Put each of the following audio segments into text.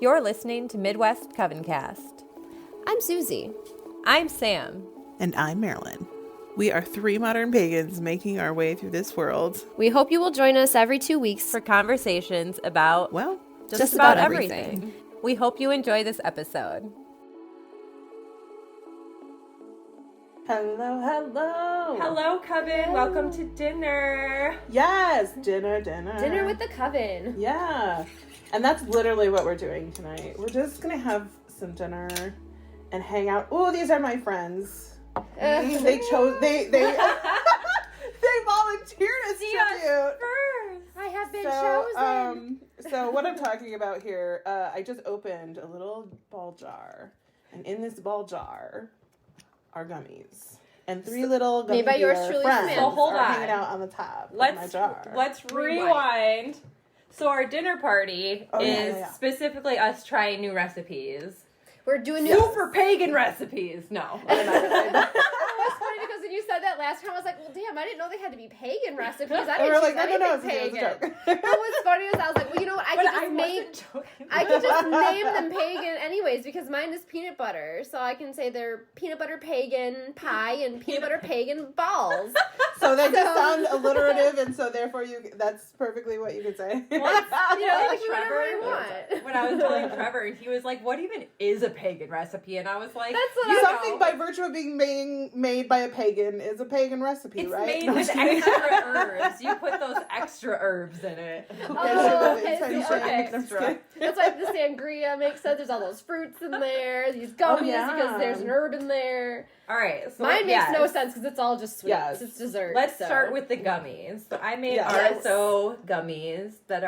You're listening to Midwest Coven Cast. I'm Susie. I'm Sam. And I'm Marilyn. We are three modern pagans making our way through this world. We hope you will join us every 2 weeks For conversations about, Well, just about everything. We hope you enjoy this episode. hello, hello. Hello, Coven. Welcome to dinner. Yes, dinner. Dinner with the Coven. Yeah. And that's literally what we're doing tonight. We're just going to have some dinner and hang out. Oh, these are my friends. They volunteered as tribute. I have been chosen. So what I'm talking about here, I just opened a little ball jar. And in this ball jar are gummies. And three little gummy made by yours bear truly, friends So hold are on. hanging out on the top of my jar. Let's rewind. So our dinner party is specifically us trying new recipes. We're doing new... Super pagan recipes. No. It was funny because when you said that last time, I was like, well, damn, I didn't know they had to be pagan recipes. I didn't choose anything pagan. But what's funny is I was like, well, you know what? I could just name them pagan anyways because mine is peanut butter. So I can say they're peanut butter pagan pie and peanut butter pagan balls. So they just sound alliterative, and so therefore that's perfectly what you could say. You know, like whatever you want. When I was telling Trevor, he was like, what even is a pagan recipe? And I was like, that's what I something by virtue of being made by a pagan is a pagan recipe, it's right? It's made with extra herbs. You put those extra herbs in it. Okay. That's why the sangria makes sense. There's all those fruits in there. These gummies because there's an herb in there. All right. So mine makes no sense because it's all just sweets. Yes. It's dessert. Let's start with the gummies. So I made RSO gummies that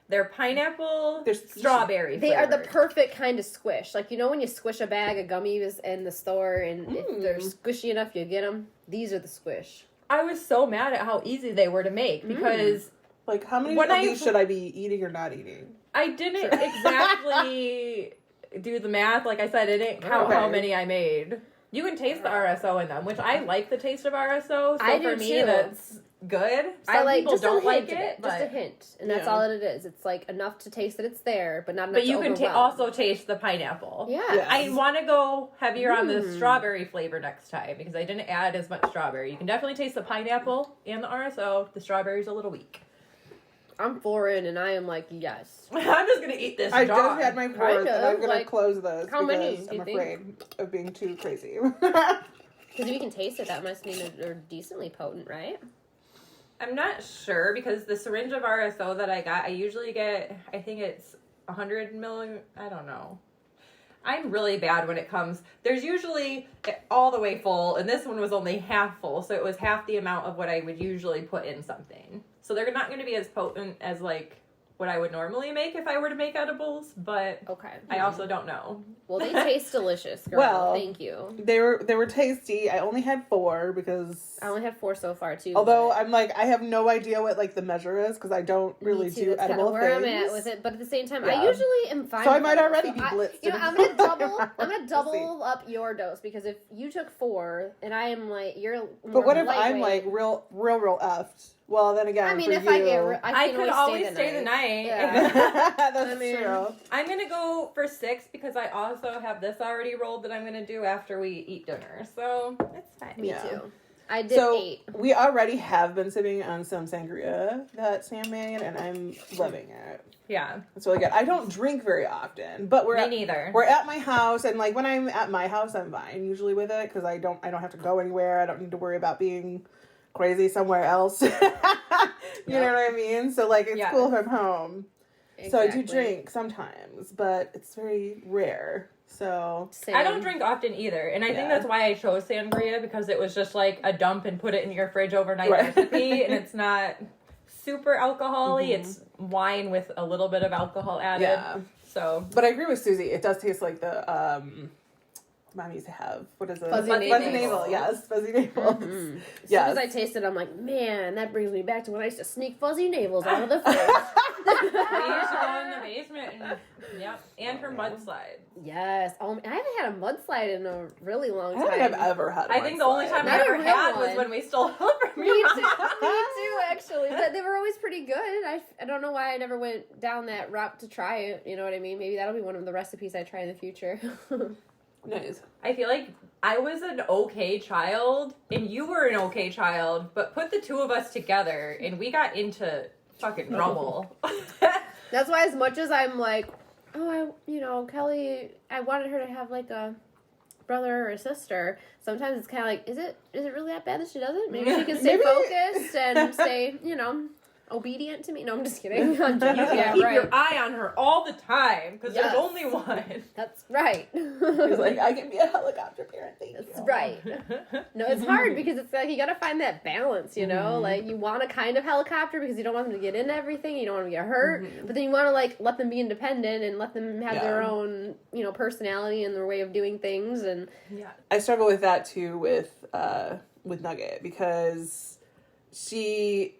they're pineapple, strawberry They are the flavored. perfect kind of squish. Like, you know when you squish a bag of gummies in the store and if they're squishy enough, you get them? These are the squish. I was so mad at how easy they were to make because... Like, how many of these should I be eating or not eating? I didn't exactly do the math. Like I said, I didn't count how many I made. You can taste the RSO in them, which I like the taste of RSO. So I do for me, too. that's good. Some people just don't a hint like it. just a hint. And that's all it is. It's like enough to taste that it's there, but not enough But you to can also taste the pineapple. Yeah. Yes. I want to go heavier on the strawberry flavor next time because I didn't add as much strawberry. You can definitely taste the pineapple and the RSO. The strawberry's a little weak. I'm 4 in and I am like, yes. I'm just going to eat this I jar. just had my fourth and I'm going to close this how many, because I'm afraid of being too crazy. Because if you can taste it, that must mean they're decently potent, right? I'm not sure because the syringe of RSO that I got, I usually get, I think it's 100 milli, I don't know. I'm really bad when it comes, there's usually all the way full, and this one was only half full, so it was half the amount of what I would usually put in something. So they're not going to be as potent as, like, what I would normally make if I were to make edibles, but I also don't know. Well, they taste delicious, girl. Well, thank you. They were tasty. I only had 4 because... I only have 4 so far, too. Although I'm like, I have no idea what, like, the measure is because I don't really do that's edible where things. I'm at with it, but at the same time, I usually am fine. So I with might it. already be blitzed. I'm gonna double up your dose because if you took 4 and I am like, you're. But what if I'm like real effed? Well, then again, I mean, if you, I could always stay the night. Yeah. That's true. I'm going to go for 6 because I also have this already rolled that I'm going to do after we eat dinner. So, it's fine. Me too. I did 8. We already have been sipping on some sangria that Sam made, and I'm loving it. Yeah. It's really good. I don't drink very often, but Me neither. We're at my house, and like when I'm at my house, I'm fine usually with it because I don't have to go anywhere. I don't need to worry about being crazy somewhere else. You know what I mean? So like it's cool if I'm home. Exactly. So I do drink sometimes, but it's very rare. So I don't drink often either, and I think that's why I chose sangria because it was just like a dump and put it in your fridge overnight recipe, and it's not super alcohol-y. It's wine with a little bit of alcohol added. Yeah. So, but I agree with Susie. It does taste like the Mom used to have. What is it? Fuzzy navel. Yes, fuzzy navels. Mm-hmm. As Yes. soon as I tasted it, I'm like, man, that brings me back to when I used to sneak fuzzy navels out of the fridge. We used to go in the basement and for mudslide. Yes. I haven't had a mudslide in a really long time. I don't think I've ever had. I think the only time I ever had was when we stole them from Me your too, actually. But they were always pretty good. I don't know why I never went down that route to try it. You know what I mean? Maybe that'll be one of the recipes I try in the future. Nice. I feel like I was an okay child and you were an okay child, but put the two of us together and we got into fucking trouble. That's why as much as I'm like, Kelly, I wanted her to have like a brother or a sister. Sometimes it's kind of like, is it really that bad that she doesn't? Maybe she can stay focused and stay, obedient to me. No, I'm just kidding. I'm joking. You keep your eye on her all the time because there's only one. That's right. He's like, I can be a helicopter parent. Thank you. That's right. No, it's hard because it's like you got to find that balance, Like you want a kind of helicopter because you don't want them to get into everything, you don't want them to get hurt, but then you want to like let them be independent and let them have their own, personality and their way of doing things. And I struggle with that too with Nugget because she's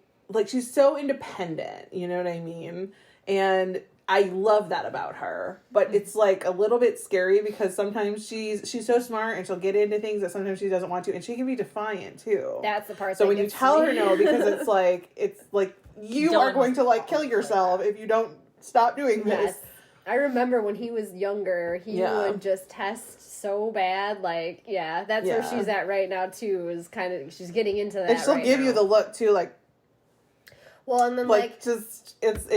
so independent, you know what I mean? And I love that about her, but it's like a little bit scary because sometimes she's so smart and she'll get into things that sometimes she doesn't want to, and she can be defiant too. That's the part. So when you tell her no, because it's like you are going to like kill yourself if you don't stop doing this. I remember when he was younger, he would just test so bad. Like, that's where she's at right now too. Is kind of she's getting into that. And she'll give you the look too, like. Well, and then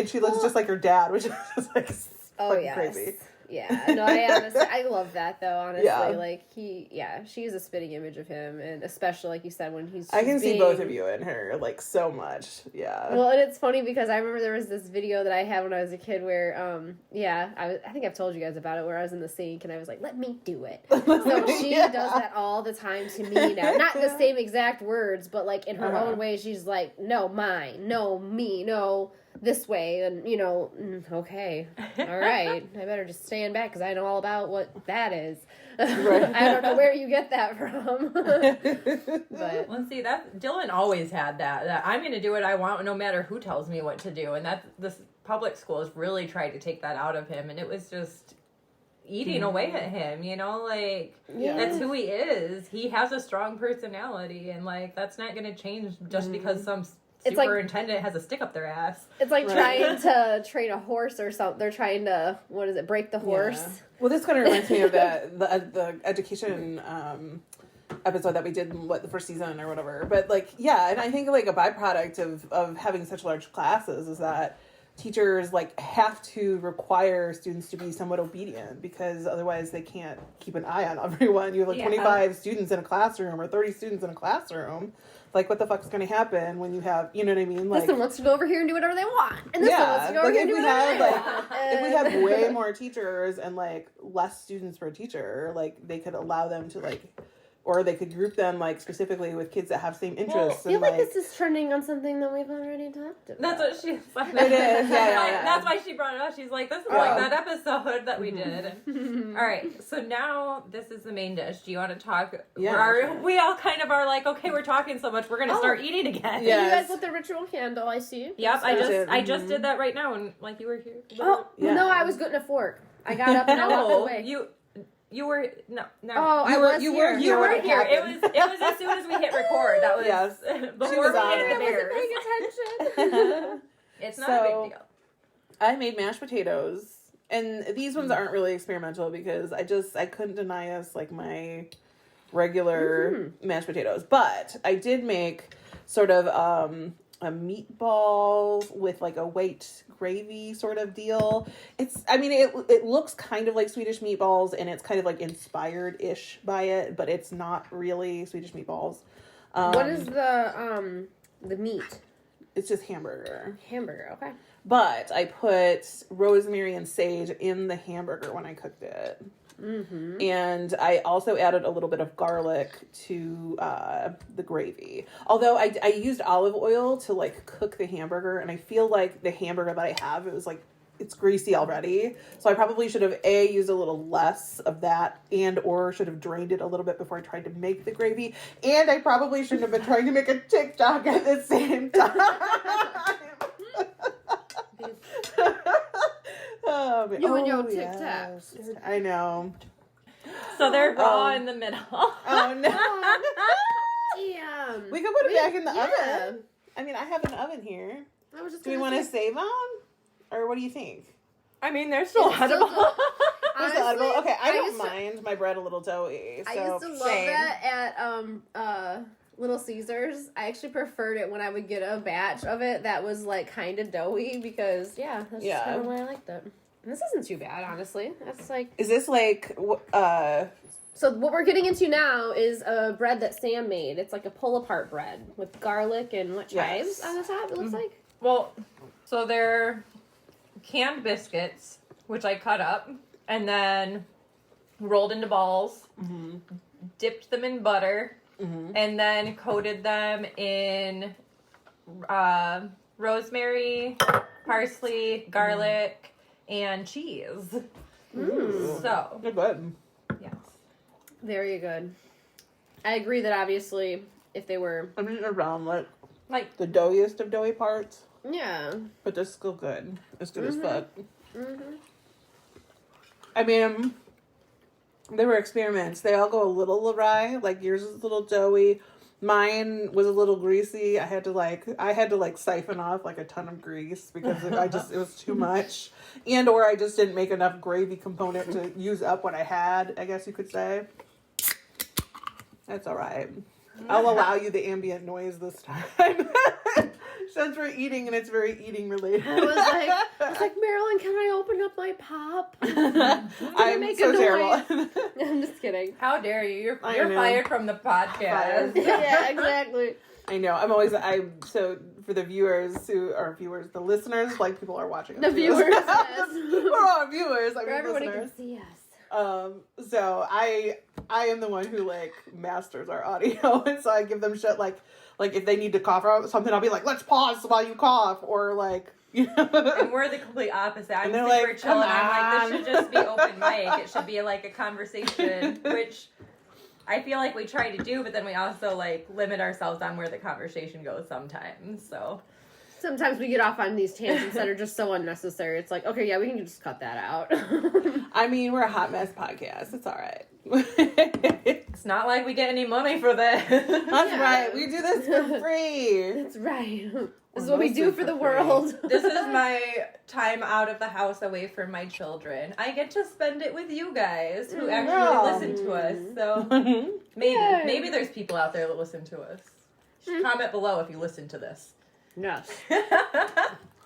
she looks just like her dad, which is just like crazy. Yeah, no, I love that though. Honestly, she's a spitting image of him, and especially like you said when he's. I can see both of you in her like so much. Yeah. Well, and it's funny because I remember there was this video that I had when I was a kid where, I think I've told you guys about it, where I was in the sink and I was like, "Let me do it." So she does that all the time to me now, not the same exact words, but like in her own way. She's like, "No, mine. No, me. No." This way, and okay, all right, I better just stand back because I know all about what that is. Right. I don't know where you get that from. But let's see, that Dylan always had that I'm going to do what I want no matter who tells me what to do, and that this public school has really tried to take that out of him, and it was just eating away at him. That's who he is. He has a strong personality, and like that's not going to change just because some superintendent has a stick up their ass. It's like trying to train a horse or something. They're trying to, break the horse? Yeah. Well, this kind of reminds me of the education episode that we did in the first season or whatever. But and I think like a byproduct of having such large classes is that teachers have to require students to be somewhat obedient because otherwise they can't keep an eye on everyone. You have 25 students in a classroom or 30 students in a classroom. Like, what the fuck is going to happen when you have, you know what I mean? This one wants to go over here and do whatever they want. And this one wants to go over here and do whatever they want. If we have way more teachers and, less students per teacher, they could allow them to, or they could group them, specifically with kids that have same interests. I feel like this is trending on something that we've already talked about. That's what she's like. It is, yeah. That's why she brought it up. She's like, this is like that episode that we did. All right, so now this is the main dish. Do you want to talk? Yeah. We all kind of are like, okay, we're talking so much, we're going to start eating again. Yeah. You guys with the ritual candle, I see. Yep, I just did that right now, and you were here. Oh, no, I was getting a fork. I got up and I walked away. You were no. You were here. It was as soon as we hit record. That was before we hit the bears. I wasn't paying attention. It's not a big deal. I made mashed potatoes, and these ones aren't really experimental because I couldn't deny us my regular mashed potatoes, but I did make sort of a meatball with a white gravy sort of deal. It looks kind of like Swedish meatballs, and it's kind of inspired-ish by it, but it's not really Swedish meatballs. What is the meat? It's just hamburger. Hamburger, okay. But I put rosemary and sage in the hamburger when I cooked it. Mm-hmm. And I also added a little bit of garlic to the gravy. Although I used olive oil to cook the hamburger, and I feel like the hamburger that I have, it was it's greasy already. So I probably should have used a little less of that and or should have drained it a little bit before I tried to make the gravy. And I probably shouldn't have been trying to make a TikTok at the same time. You and your TikToks. Yes. I know. So they're raw in the middle. Oh no. Damn. We could put it back in the oven. I mean, I have an oven here. I was just Do we want to save them? Or what do you think? I mean, they're still edible. They're still edible? Okay, I don't mind my bread a little doughy. So. I used to love that at Little Caesars. I actually preferred it when I would get a batch of it that was like kind of doughy because that's just kind of why I liked it. And this isn't too bad, honestly. That's like. Is this like So what we're getting into now is a bread that Sam made. It's like a pull-apart bread with garlic and chives on the top, it looks like. Well, so they're canned biscuits, which I cut up, and then rolled into balls, dipped them in butter, and then coated them in rosemary, parsley, garlic, and cheese. So. They're good. Yes. Very good. I agree that obviously if they were... I mean, around like the doughiest of doughy parts. Yeah. But they're still good. As good as fuck. I mean, they were experiments. They all go a little awry. Like yours is a little doughy. Mine was a little greasy. I had to siphon off like a ton of grease because it was too much. And or I just didn't make enough gravy component to use up what I had, I guess you could say. That's all right. I'll allow you the ambient noise this time. Since we're eating and it's very eating related. I was like, Marilyn, can I open up my pop? I'm so terrible. I'm just kidding. How dare you? You're fired from the podcast. Yeah, exactly. I know. So for the the listeners, like people are watching us. The viewers, yes. We're all viewers. I mean, everybody listeners. can see us. So I am the one who masters our audio, and so I give them shit like if they need to cough or something, I'll be like, let's pause while you cough, or And we're the complete opposite. I'm super chill, and I'm like, this should just be open mic. It should be like a conversation, which I feel like we try to do, but then we also limit ourselves on where the conversation goes sometimes. So. Sometimes we get off on these tangents that are just so unnecessary. It's like, okay, yeah, we can just cut that out. I mean, we're a hot mess podcast. It's all right. It's not like we get any money for this. That's right. We do this for free. That's right. This is what we do for the world. This is my time out of the house away from my children. I get to spend it with you guys who actually listen to us. So maybe there's people out there that listen to us. Comment below if you listen to this. Yes.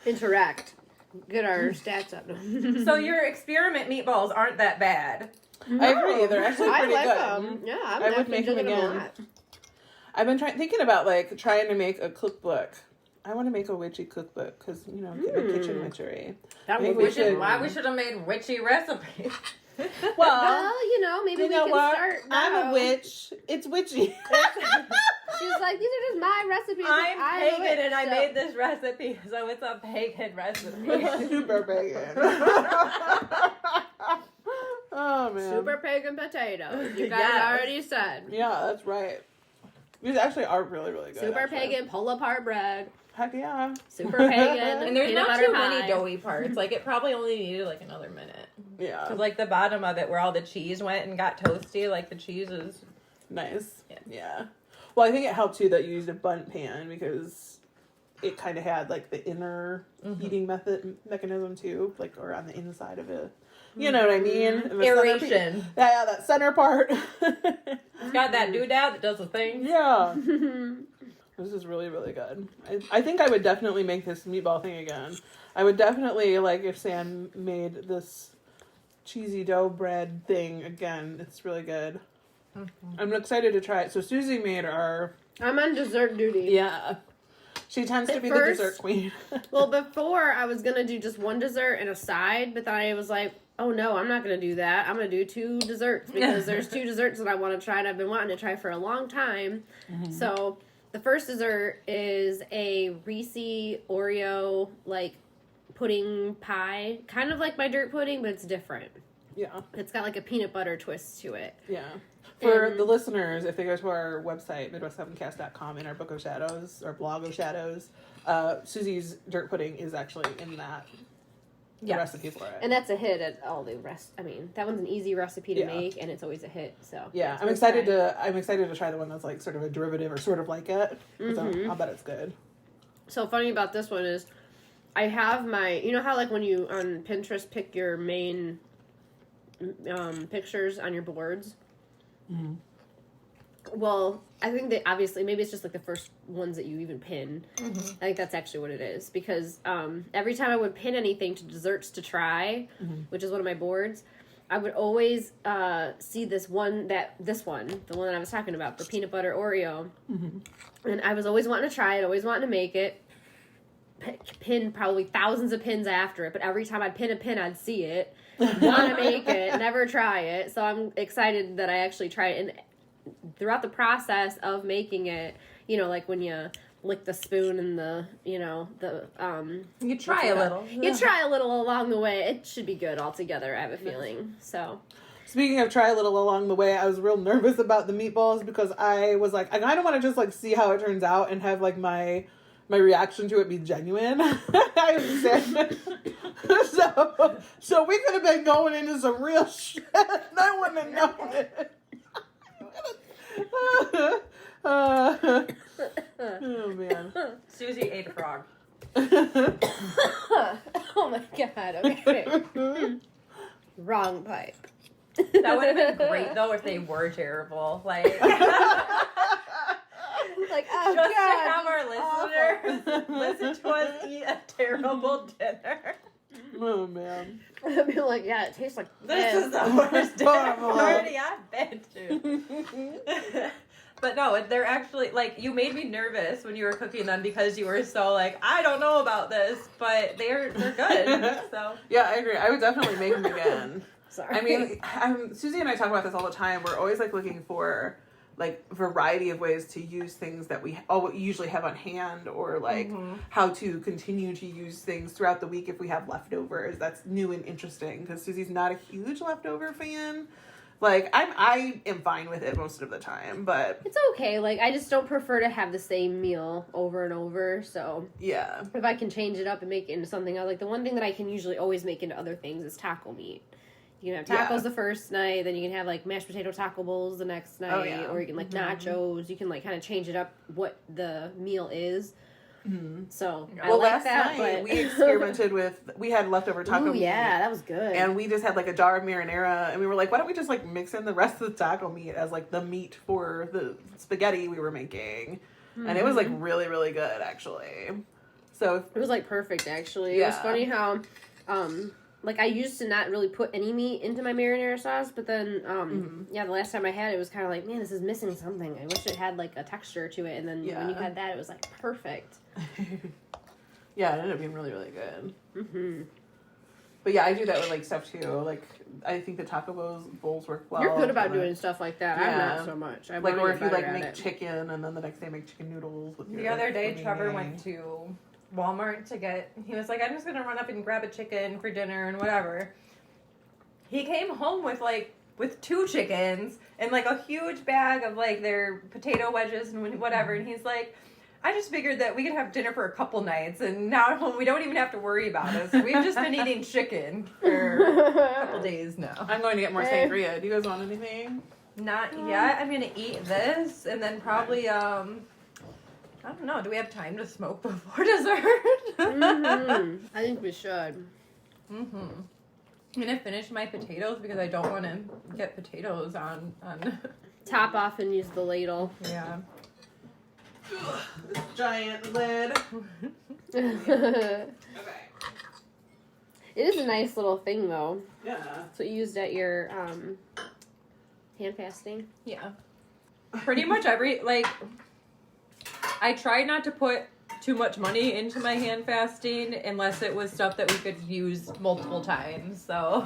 Interact. Get our stats up. So your experiment meatballs aren't that bad. No. I agree. They're actually pretty good. Them. Yeah, I would make them again. I've been thinking about trying to make a cookbook. I want to make a witchy cookbook because kitchen witchery. Why we should have made witchy recipes. Well, maybe we can start. I'm a witch. It's witchy. She's like, these are just my recipes. I'm pagan and I made this recipe, so it's a pagan recipe. Super pagan. Oh, man. Super pagan potatoes. You guys already said. Yeah, that's right. These actually are really, really good. Super pagan pull-apart bread. Heck yeah. Super pagan. And there's not too many doughy parts. It probably only needed another minute. Yeah. Because the bottom of it where all the cheese went and got toasty, the cheese is... Nice. Yeah. Well, I think it helped too that you used a bundt pan because it kind of had the inner heating mechanism too, or on the inside of it. You know what I mean? Aeration. Yeah, that center part. It's got that doodad that does the thing. Yeah. This is really, really good. I think I would definitely make this meatball thing again. I would definitely, if Sam made this cheesy dough bread thing again. It's really good. Mm-hmm. I'm excited to try it. So Susie made our... I'm on dessert duty. Yeah. She tends to be the dessert queen. Well, before I was going to do just one dessert and a side, but then I was like, oh no, I'm not going to do that. I'm going to do 2 desserts because there's 2 desserts that I want to try and I've been wanting to try for a long time. Mm-hmm. So the first dessert is a Reese Oreo, pudding pie, kind of like my dirt pudding, but it's different. Yeah. It's got like a peanut butter twist to it. Yeah. For the listeners, if they go to our website, MidwestCovencast.com, in our Book of Shadows, or Blog of Shadows, Susie's dirt pudding is actually in that recipe for it. And that's a hit at all the rest. I mean, that one's an easy recipe to make, and it's always a hit. So yeah, I'm excited to try the one that's like sort of a derivative or sort of like it. So I'll bet it's good. So funny about this one is, I have my, you know how like when you on Pinterest pick your main pictures on your boards. Mm-hmm. Well, I think that obviously maybe it's just like the first ones that you even pin. Mm-hmm. I think that's actually what it is, because every time I would pin anything to desserts to try, which is one of my boards, I would always see the one that I was talking about, the peanut butter Oreo, and I was always wanting to try it, always wanting to make it. Pin probably thousands of pins after it, but every time I'd pin a pin, I'd see it, want to make it, never try it. So I'm excited that I actually tried it. And throughout the process of making it, you know, like when you lick the spoon and you try a little. You try a little along the way. It should be good altogether, I have a feeling. So. Speaking of try a little along the way, I was real nervous about the meatballs because I was like, I kind of want to just like see how it turns out and have like my reaction to it be genuine. I understand. So we could have been going into some real shit. I wouldn't have known it. Oh man. Susie ate a frog. Oh my god, okay. Wrong pipe. That would have been great though if they were terrible. Like oh just god, to have our listeners listen to us eat a terrible dinner. Oh man. I'd be like, yeah, it tastes like this is the worst dinner party I've been to. But no, they're actually, like, you made me nervous when you were cooking them because you were so like, I don't know about this, but they're good. So yeah, I agree. I would definitely make them again. Sorry. I mean, Susie and I talk about this all the time. We're always like looking for like variety of ways to use things that we usually have on hand, or like how to continue to use things throughout the week if we have leftovers. That's new and interesting because Susie's not a huge leftover fan. Like, I am fine with it most of the time, but it's okay. Like, I just don't prefer to have the same meal over and over, so yeah. If I can change it up and make it into something else, like the one thing that I can usually always make into other things is taco meat. You can have tacos the first night, then you can have like mashed potato taco bowls the next night, or you can like nachos. You can like kind of change it up what the meal is. Mm-hmm. So I like last that. Night but we experimented we had leftover taco meat. Yeah, that was good. And we just had like a jar of marinara, and we were like, why don't we just like mix in the rest of the taco meat as like the meat for the spaghetti we were making, and it was like really, really good actually. So it was like perfect actually. Yeah. It was funny how like I used to not really put any meat into my marinara sauce, but then the last time I had it, it was kind of like, man, this is missing something. I wish it had like a texture to it, and then when you had that, it was like perfect. Yeah, it ended up being really, really good. Mm-hmm. But yeah, I do that with like stuff too. Like I think the taco bowls work well. You're good about doing stuff like that. Yeah. I'm not so much. I like, or if you like make chicken and then the next day make chicken noodles with the other day, Trevor went to Walmart to get. He was like, I'm just gonna run up and grab a chicken for dinner and whatever. He came home with 2 chickens and like a huge bag of like their potato wedges and whatever, and he's like, I just figured that we could have dinner for a couple nights, and now at home we don't even have to worry about it. So we've just been eating chicken for a couple days now. I'm going to get more sangria. Do you guys want anything? Not yet. I'm gonna eat this, and then probably I don't know. Do we have time to smoke before dessert? I think we should. I'm gonna finish my potatoes because I don't want to get potatoes on. Top off and use the ladle. Yeah. This giant lid. Okay. It is a nice little thing, though. Yeah. That's what you used at your hand fasting. Yeah. Pretty much I tried not to put too much money into my hand fasting unless it was stuff that we could use multiple times. So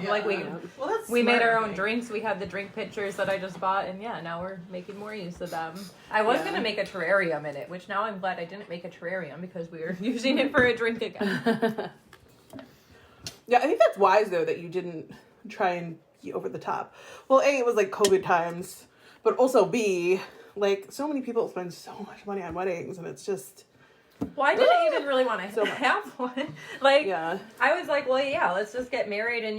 we made our own drinks. We had the drink pitchers that I just bought, and now we're making more use of them. I was gonna make a terrarium in it, which now I'm glad I didn't make a terrarium because we were using it for a drink again. Yeah, I think that's wise, though, that you didn't try and be over the top. Well, A, it was like COVID times, but also B, like, so many people spend so much money on weddings, and it's just... Well, I didn't even really want to have one. Like, I was like, well, yeah, let's just get married and,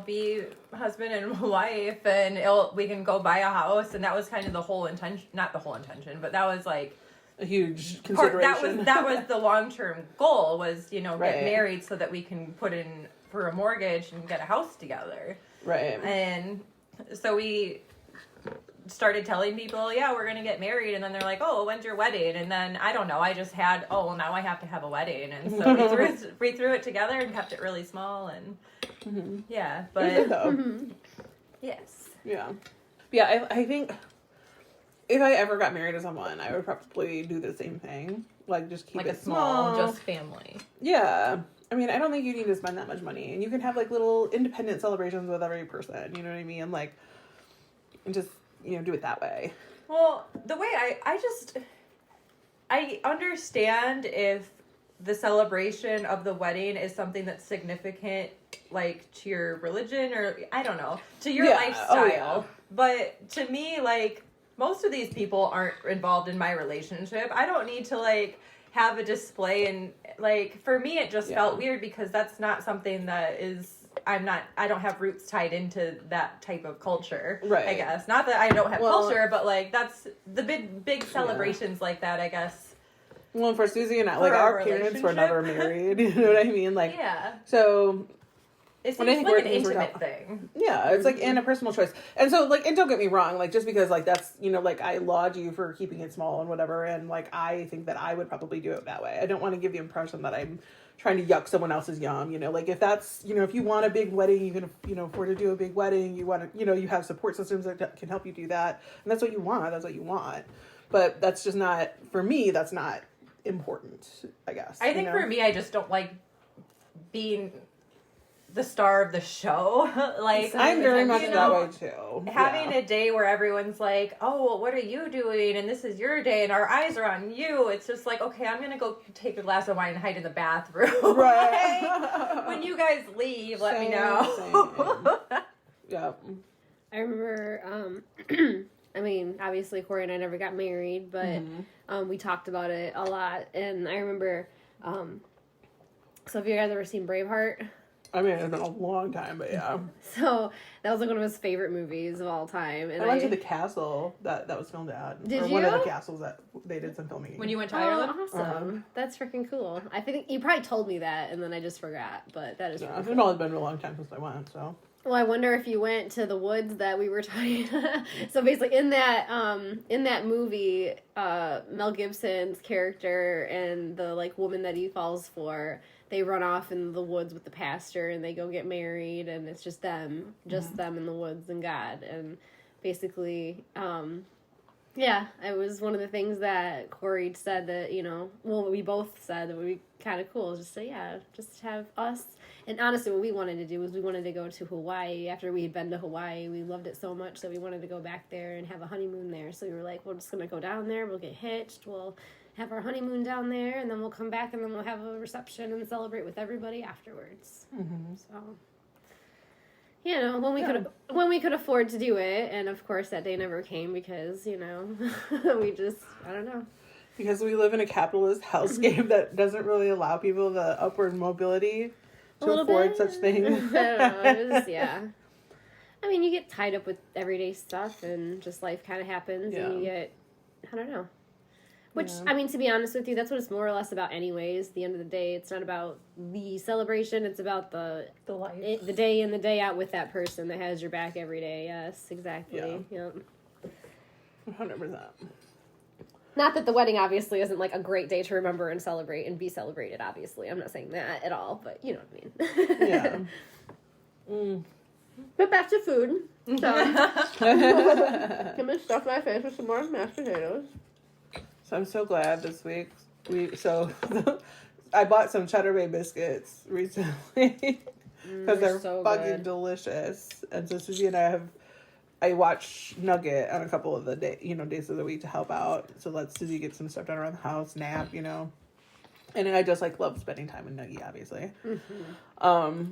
be husband and wife, and we can go buy a house. And that was kind of the whole intention, not the whole intention, but that was like a huge consideration. That was the long-term goal was, get married so that we can put in for a mortgage and get a house together. Right. And so we started telling people, yeah, we're going to get married. And then they're like, oh, when's your wedding? And then, I don't know, I just had, now I have to have a wedding. And so we threw it together and kept it really small. And yeah, but yes. Yeah. Yeah, I think if I ever got married to someone, I would probably do the same thing. Like, just keep it small. Just family. Yeah. I mean, I don't think you need to spend that much money. And you can have, like, little independent celebrations with every person. You know what I mean? Like, and just... do it that way. Well, the way I understand if the celebration of the wedding is something that's significant, like, to your religion or, I don't know, to your lifestyle. Oh, yeah. But to me, like, most of these people aren't involved in my relationship. I don't need to, like, have a display. And, like, for me, it just felt weird because that's not something that is... I don't have roots tied into that type of culture, right? I guess. Not that I don't have culture, but, like, that's the big celebrations like that, I guess. Well, for Susie and I, like, our parents were never married, you know what I mean? Like, so... It seems like an intimate thing. Yeah, it's, like, and a personal choice. And so, like, and don't get me wrong, like, just because, like, that's, like, I laud you for keeping it small and whatever, and, like, I think that I would probably do it that way. I don't want to give the impression that I'm trying to yuck someone else's yum, like, if that's, if you want a big wedding, you can, afford to do a big wedding, you want to, you have support systems that can help you do that, and that's what you want, but that's just not, for me, that's not important, I guess. I think for me, I just don't like being the star of the show. Like, I'm very much that way too. Having a day where everyone's like, oh, well, what are you doing? And this is your day and our eyes are on you. It's just like, okay, I'm going to go take a glass of wine and hide in the bathroom. Right. Like, when you guys leave, let me know. Yeah. I remember, I mean, obviously Corey and I never got married, but we talked about it a lot. And I remember, so have you guys ever seen Braveheart? I mean, it's been a long time, but yeah. So, that was like one of his favorite movies of all time. And I went to the castle that was filmed at. Did you? One of the castles that they did some filming. When you went to Ireland? Awesome. That's freaking cool. I think you probably told me that, and then I just forgot, but that is It's only been a long time since I went, so. Well, I wonder if you went to the woods that we were talking. So basically, in that movie, Mel Gibson's character and the, like, woman that he falls for, they run off in the woods with the pastor and they go get married, and it's just them in the woods and God. And basically, it was one of the things that Corey said that, we both said that would be kind of cool. Just just have us. And honestly, what we wanted to do was we wanted to go to Hawaii. After we had been to Hawaii, we loved it so much that we wanted to go back there and have a honeymoon there. So we were like, we're just going to go down there. We'll get hitched. We'll have our honeymoon down there, and then we'll come back, and then we'll have a reception and celebrate with everybody afterwards. Mm-hmm. So, when we could afford to do it, and of course that day never came because, we just, I don't know. Because we live in a capitalist hellscape that doesn't really allow people the upward mobility to afford such things. I don't know. I mean, you get tied up with everyday stuff, and just life kind of happens, and you get, I don't know. Which, I mean, to be honest with you, that's what it's more or less about anyways. At the end of the day, it's not about the celebration. It's about the life. The day in, the day out with that person that has your back every day. Yes, exactly. Yeah. Yep. 100%. Not that the wedding obviously isn't, like, a great day to remember and celebrate and be celebrated, obviously. I'm not saying that at all, but you know what I mean. Yeah. Mm. But back to food. So, I'm going to stuff my face with some more mashed potatoes. So I'm so glad this week I bought some Cheddar Bay biscuits recently because they're so fucking delicious. And so Susie and I watch Nugget on a couple of the days of the week to help out. So let Susie get some stuff done around the house, nap, And I just like love spending time with Nuggie, obviously.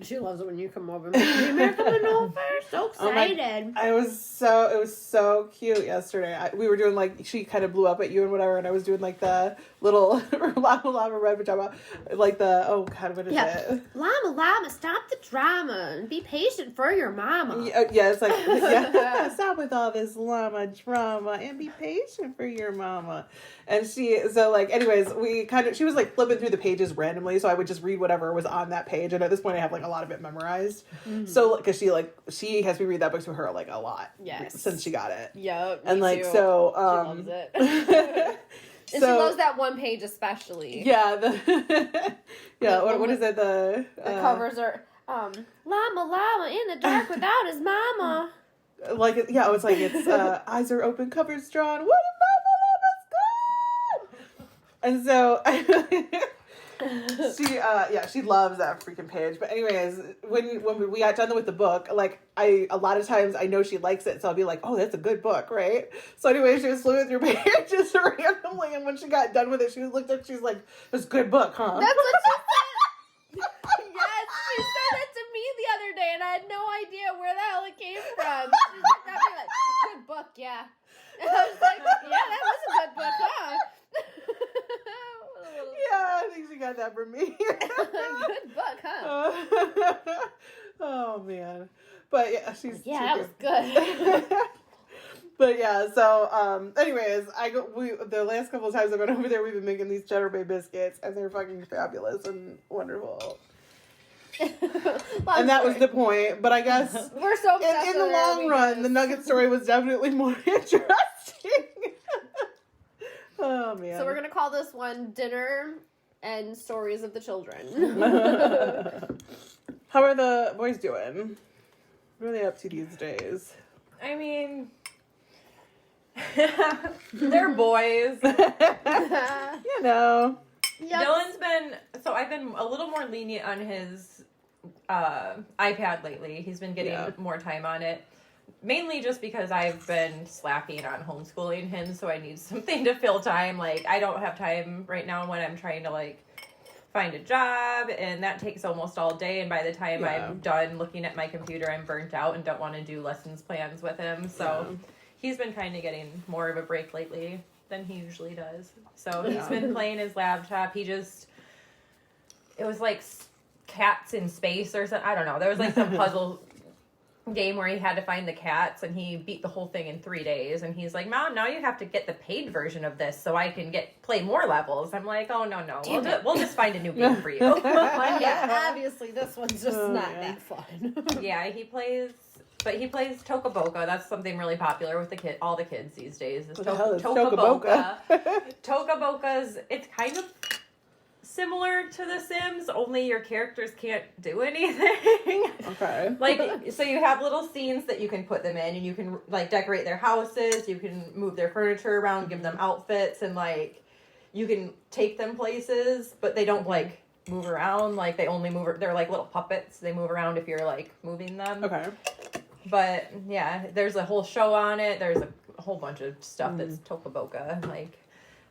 She loves it when you come over. You're coming over. So excited. It was so cute yesterday. We were doing like, she kind of blew up at you and whatever, and I was doing like the little llama red pajama, like the, oh God, what is it? Llama, stop the drama and be patient for your mama. Yeah, it's like, stop with all this llama drama and be patient for your mama. And she was like flipping through the pages randomly, so I would just read whatever was on that page, and at this point I have like a lot of it memorized. So because she has me read that book to her like a lot, since she got it. Yep. And like too. so she loves it. And she loves that one page especially. Yeah, what is it? The covers are llama in the dark without his mama. Like it's like it's eyes are open, covers drawn. What And so she loves that freaking page. But anyways, when we got done with the book, like a lot of times I know she likes it, so I'll be like, oh, that's a good book, right? So anyway, she was flipping through pages randomly, and when she got done with it, she looked up, she's like, it's a good book, huh? That's what she said. Yes, she said that to me the other day, and I had no idea where the hell it came from. She's like, good book, yeah. And I was like, yeah, that was a good book, huh? Yeah, I think she got that from me. Good book, huh? Oh man, but yeah, that was good. But yeah, so anyways, the last couple of times I've been over there, we've been making these Cheddar Bay biscuits, and they're fucking fabulous and wonderful. And that was the point, but I guess we're so in the long run, the Nugget story was definitely more interesting. Oh man! So we're gonna call this one "Dinner and Stories of the Children." How are the boys doing? What are they up to these days? I mean, they're boys. You know. Yep. I've been a little more lenient on his iPad lately. He's been getting more time on it. Mainly just because I've been slacking on homeschooling him, so I need something to fill time. Like, I don't have time right now when I'm trying to, like, find a job, and that takes almost all day, and by the time I'm done looking at my computer, I'm burnt out and don't want to do lessons plans with him. So he's been kind of getting more of a break lately than he usually does. So he's been playing his laptop. It was like cats in space or something. I don't know. There was like some puzzle game where he had to find the cats, and he beat the whole thing in 3 days. And he's like, Mom, now you have to get the paid version of this so I can play more levels. I'm like, oh, no. We'll just find a new game for you. Yeah, obviously this one's just not that fun. Yeah, he plays Toca Boca. That's something really popular with all the kids these days. Toca Boca. Toca Boca's, it's kind of similar to The Sims, only your characters can't do anything. Okay. Like, so you have little scenes that you can put them in, and you can, like, decorate their houses, you can move their furniture around, give them outfits, and, like, you can take them places, but they don't, like, move around. Like, they only move, they're like little puppets. They move around if you're, like, moving them. Okay. But, yeah, there's a whole show on it. There's a whole bunch of stuff that's Toca Boca, like,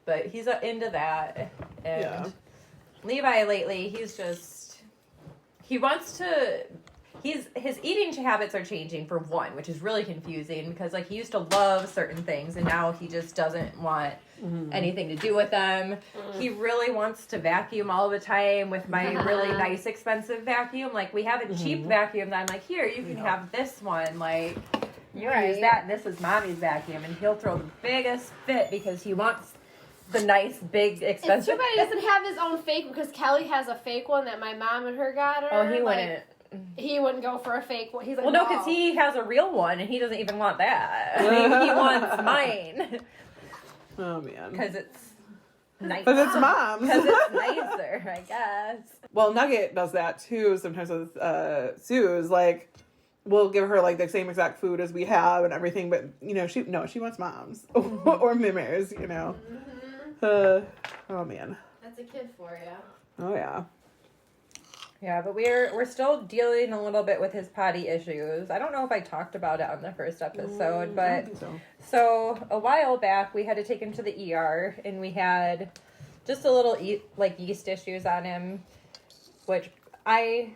but he's into that, and Levi lately, his eating habits are changing for one, which is really confusing because like he used to love certain things and now he just doesn't want anything to do with them. He really wants to vacuum all the time with my really nice expensive vacuum. Like we have a cheap vacuum that I'm like, here, you can have this one. Like you can use that. And this is Mommy's vacuum, and he'll throw the biggest fit because he wants the nice, big, expensive. It's too bad he doesn't have his own fake because Kelly has a fake one that my mom and her got her. Oh, he wouldn't. He wouldn't go for a fake one. He's like, well, no, because he has a real one and he doesn't even want that. I mean, he wants mine. Oh man. Because it's nice. Because it's Mom's. Because it's nicer, I guess. Well, Nugget does that too. Sometimes with Sue's, like we'll give her like the same exact food as we have and everything, but you know, she wants Mom's or Mimmer's, you know. Oh man. That's a kid for you. Oh yeah. Yeah, but we're still dealing a little bit with his potty issues. I don't know if I talked about it on the first episode, but I think so a while back we had to take him to the ER, and we had just a little yeast issues on him, which I'm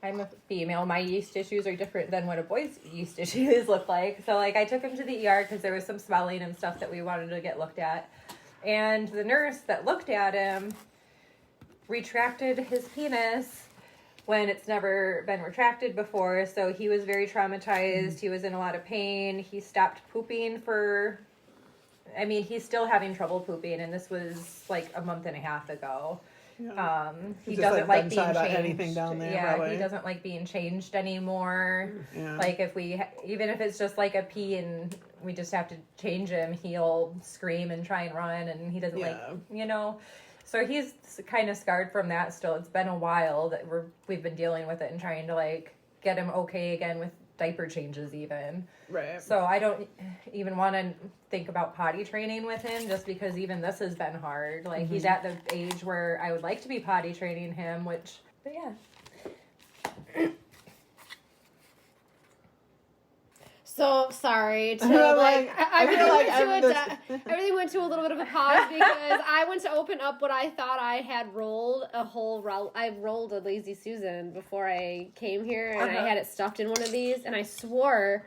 a female. My yeast issues are different than what a boy's yeast issues look like. So like I took him to the ER because there was some swelling and stuff that we wanted to get looked at. And the nurse that looked at him retracted his penis when it's never been retracted before. So he was very traumatized. He was in a lot of pain. He stopped pooping he's still having trouble pooping. And this was like a month and a half ago. Yeah. He doesn't like being changed. Anything down there, yeah, probably. He doesn't like being changed anymore. Yeah. Like even if it's just like a pee and we just have to change him, he'll scream and try and run, and he doesn't So he's kind of scarred from that still. It's been a while that we've been dealing with it and trying to like get him okay again with diaper changes even. Right. So I don't even want to think about potty training with him just because even this has been hard. Like he's at the age where I would like to be potty training him, but yeah. So sorry to I really went to a little bit of a pause because I went to open up what I thought I had rolled I rolled a Lazy Susan before I came here, and I had it stuffed in one of these, and I swore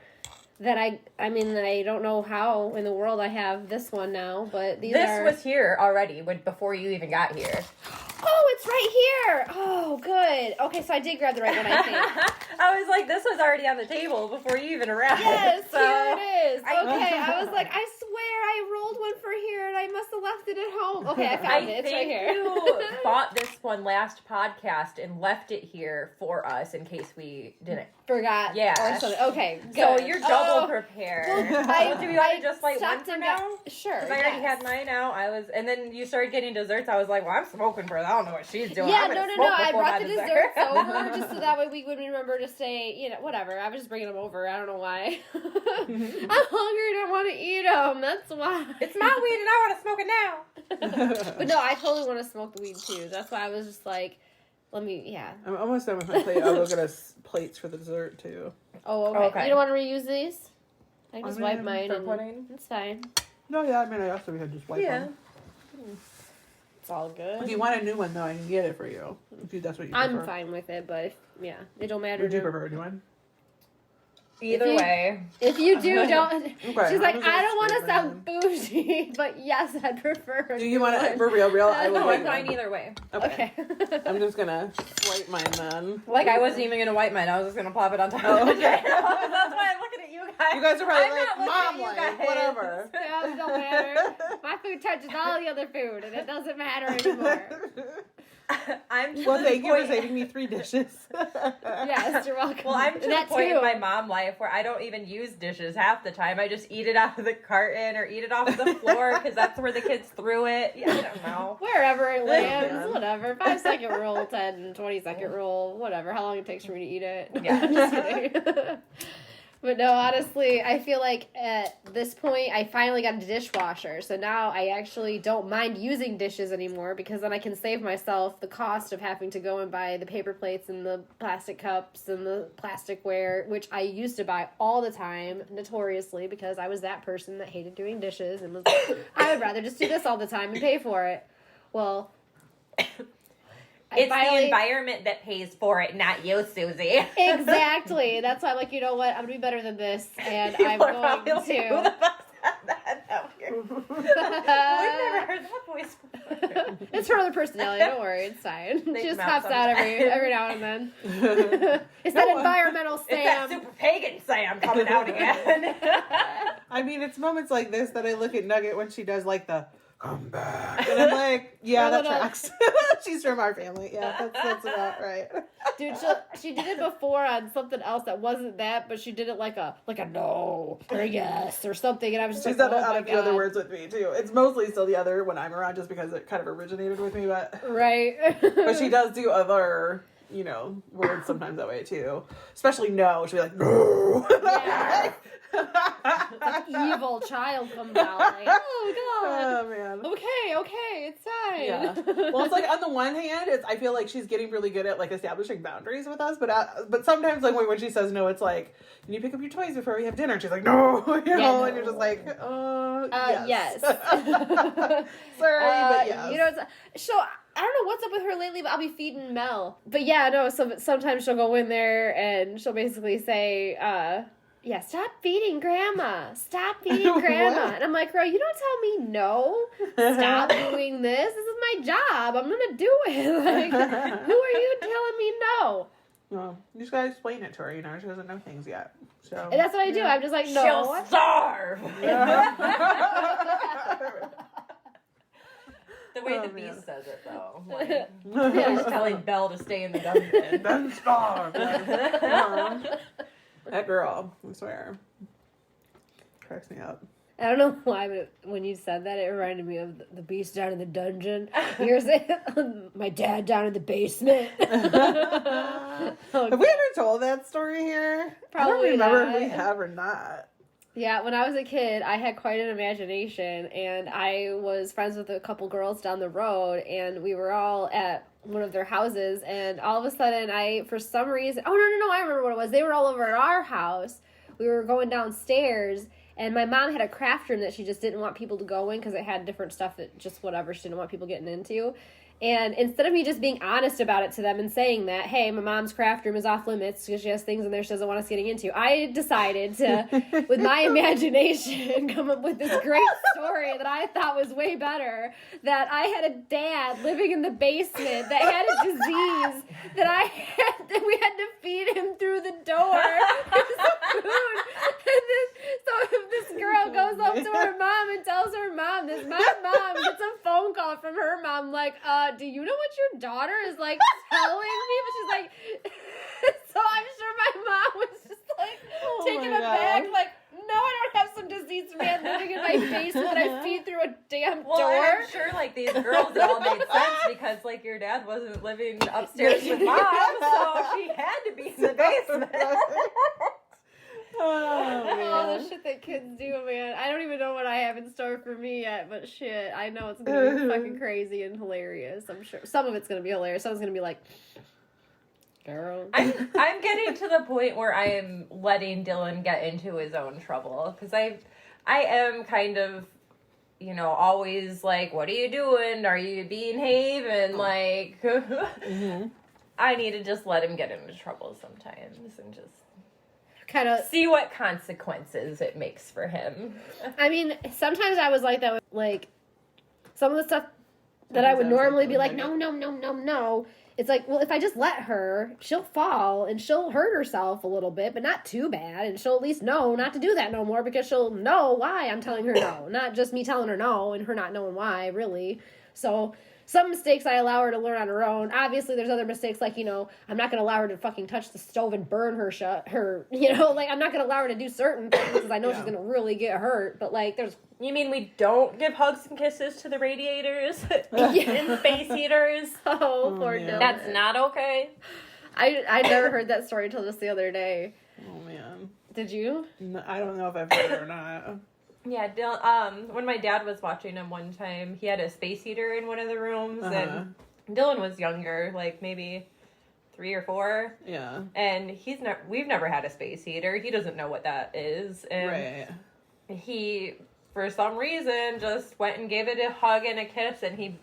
that I don't know how in the world I have this one now, but this was here already before you even got here. Oh, it's right here. Oh, good. Okay, so I did grab the right one, I think. I was like, this was already on the table before you even arrived. Yes, so here it is. Okay, I was like, I swear I rolled one for here and I must have left it at home. Okay, I found it. It's right here. You bought this one last podcast and left it here for us in case we didn't. Forgot. Yeah. Or something. Okay, good. So you're double prepared. Well, do we want to just light one for now? Sure. Because I already had mine out. And then you started getting desserts. I was like, well, I'm smoking for that. I don't know what she's doing. Yeah, no. I brought the desserts over just so that way we would remember to say, whatever. I was just bringing them over. I don't know why. I'm hungry and I want to eat them. That's why. It's my weed and I want to smoke it now. But no, I totally want to smoke the weed too. That's why I was just like, I'm almost done with my plate. I'll go get us plates for the dessert too. Oh, okay. You don't want to reuse these? I can just wipe mine and it's fine. No, yeah, I also we could just wipe them. It's all good. If you want a new one, though, I can get it for you. If that's what you prefer. I'm fine with it, but it don't matter. Would you prefer a new one? Either way. If you do, don't. Okay, she's like, I don't want to sound bougie, but yes, I'd prefer. Do you want it for real? I will wipe mine either way. Okay. I'm just gonna wipe mine then. Like I wasn't even gonna wipe mine. I was just gonna plop it on top of the tray. That's why I'm looking at you guys. You guys are probably like, Mom, like, whatever. Yeah, it don't matter. My food touches all the other food, and it doesn't matter anymore. Well, thank you for saving me 3 dishes. Yes, you're welcome. Well, I'm to the point in my mom life where I don't even use dishes half the time. I just eat it out of the carton or eat it off the floor because that's where the kids threw it. Yeah, I don't know. Wherever it lands, whatever. 5-second rule, 10, 20-second rule, whatever. How long it takes for me to eat it. Yeah. Just kidding. But no, honestly, I feel like at this point, I finally got a dishwasher. So now I actually don't mind using dishes anymore because then I can save myself the cost of having to go and buy the paper plates and the plastic cups and the plasticware, which I used to buy all the time, notoriously, because I was that person that hated doing dishes and was like, I would rather just do this all the time and pay for it. Well... It's the environment that pays for it, not you, Susie. Exactly. That's why I'm like, you know what? I'm going to be better than this, and I'm going to. Who the fuck said that? We've never heard that voice before. It's her other personality. Don't worry. It's fine. She just pops out every now and then. It's that environmental Sam. It's that super pagan Sam coming out again. I mean, it's moments like this that I look at Nugget when she does like the... Come back. And I'm like, yeah, that tracks. She's from our family. Yeah, that's about right. Dude, she did it before on something else that wasn't that, but she did it like a no or a yes or something, and I was just she's done it out of the other words with me too. It's mostly still the other when I'm around, just because it kind of originated with me, but right. But she does do other words sometimes that way too. Especially no. She'll be like, no. Yeah. Like evil child comes out like, oh god. Oh man. Okay, it's fine. Yeah. Well, it's like on the one hand, I feel like she's getting really good at like establishing boundaries with us, but sometimes like when she says no, it's like, can you pick up your toys before we have dinner? And she's like, no, and you're just like, yes. Sorry, but yes. So I don't know what's up with her lately, but I'll be feeding Mel. But yeah, no, sometimes she'll go in there and she'll basically say, yeah, stop feeding Grandma. Stop feeding Grandma. And I'm like, girl, you don't tell me no. Stop doing this. This is my job. I'm going to do it. Like, who are you telling me no? Well, you just got to explain it to her. She doesn't know things yet. So And that's what I do. I'm just like, no. She'll starve. The way the beast says it, though. Like, he's telling Belle to stay in the dungeon. Then starve. That girl, I swear. Cracks me up. I don't know why, but when you said that, it reminded me of the beast down in the dungeon. You're saying, my dad down in the basement. Have we ever told that story here? Probably I don't remember not. if we have or not. Yeah, when I was a kid, I had quite an imagination, and I was friends with a couple girls down the road, and we were all at one of their houses, and all of a sudden, for some reason, I remember what it was. They were all over at our house. We were going downstairs, and my mom had a craft room that she just didn't want people to go in because it had different stuff that just whatever she didn't want people getting into. And instead of me just being honest about it to them and saying that, hey, my mom's craft room is off limits because she has things in there she doesn't want us getting into, I decided to, with my imagination, come up with this great story that I thought was way better, that I had a dad living in the basement that had a disease that we had to feed him through the door food. So if this girl goes up to her mom and tells her mom this, my mom gets a phone call from her mom like, do you know what your daughter is like telling me? But she's like, so I'm sure my mom was just like taken aback, like, no, I don't have some diseased man living in my basement that I feed through a damn door. Well, I'm sure like these girls, it all made sense because like your dad wasn't living upstairs with mom, so she had to be in the basement. Oh, the shit that kids do, man. I don't even know what I have in store for me yet, but shit, I know it's going to be fucking crazy and hilarious. I'm sure some of it's going to be hilarious. Some of it's going to be like, girl. I'm getting to the point where I am letting Dylan get into his own trouble because I am kind of, always like, what are you doing? Are you being haven? Like, I need to just let him get into trouble sometimes and just kind of see what consequences it makes for him. I mean, sometimes I was like that with, like, some of the stuff that I would normally be like, no. It's like, well, if I just let her, she'll fall and she'll hurt herself a little bit, but not too bad. And she'll at least know not to do that no more because she'll know why I'm telling her no. Not just me telling her no and her not knowing why, really. So some mistakes I allow her to learn on her own. Obviously, there's other mistakes like, I'm not going to allow her to fucking touch the stove and burn her, like, I'm not going to allow her to do certain things because I know she's going to really get hurt. But, like, there's... You mean we don't give hugs and kisses to the radiators and space heaters? Oh, poor Dylan. That's not okay? I never heard that story until just the other day. Oh, man. Did you? No, I don't know if I've heard it or not. Yeah, Dylan, when my dad was watching him one time, he had a space heater in one of the rooms, and Dylan was younger, like maybe 3 or 4. Yeah. And we've never had a space heater. He doesn't know what that is. And right. He, for some reason, just went and gave it a hug and a kiss, and he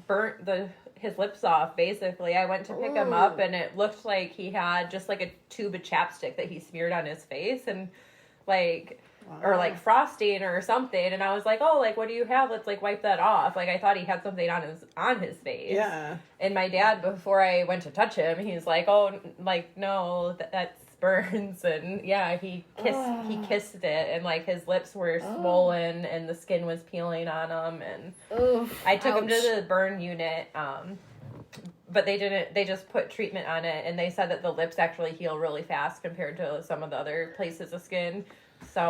burnt his lips off, basically. I went to pick him up, and it looked like he had just like a tube of chapstick that he smeared on his face, and like... Wow. Or like frosting or something, and I was like, oh, like, what do you have? Let's like wipe that off. Like, I thought he had something on his face. Yeah. And my dad, before I went to touch him, he's like, oh, like, no, that's burns. And yeah, he kissed it, and like his lips were swollen and the skin was peeling on him, and I took him to the burn unit. But they just put treatment on it, and they said that the lips actually heal really fast compared to some of the other places of skin. So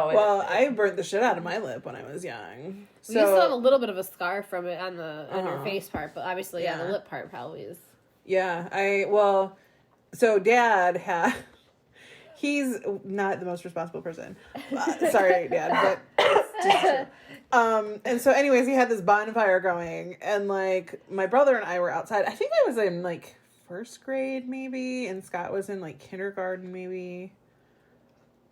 I burnt the shit out of my lip when I was young. So you still have a little bit of a scar from it on your face part, but obviously, the lip part probably is. Yeah, So Dad he's not the most responsible person. Sorry, Dad, but it's just true. And so anyways, he had this bonfire going, and like my brother and I were outside. I think I was in like first grade maybe, and Scott was in like kindergarten maybe.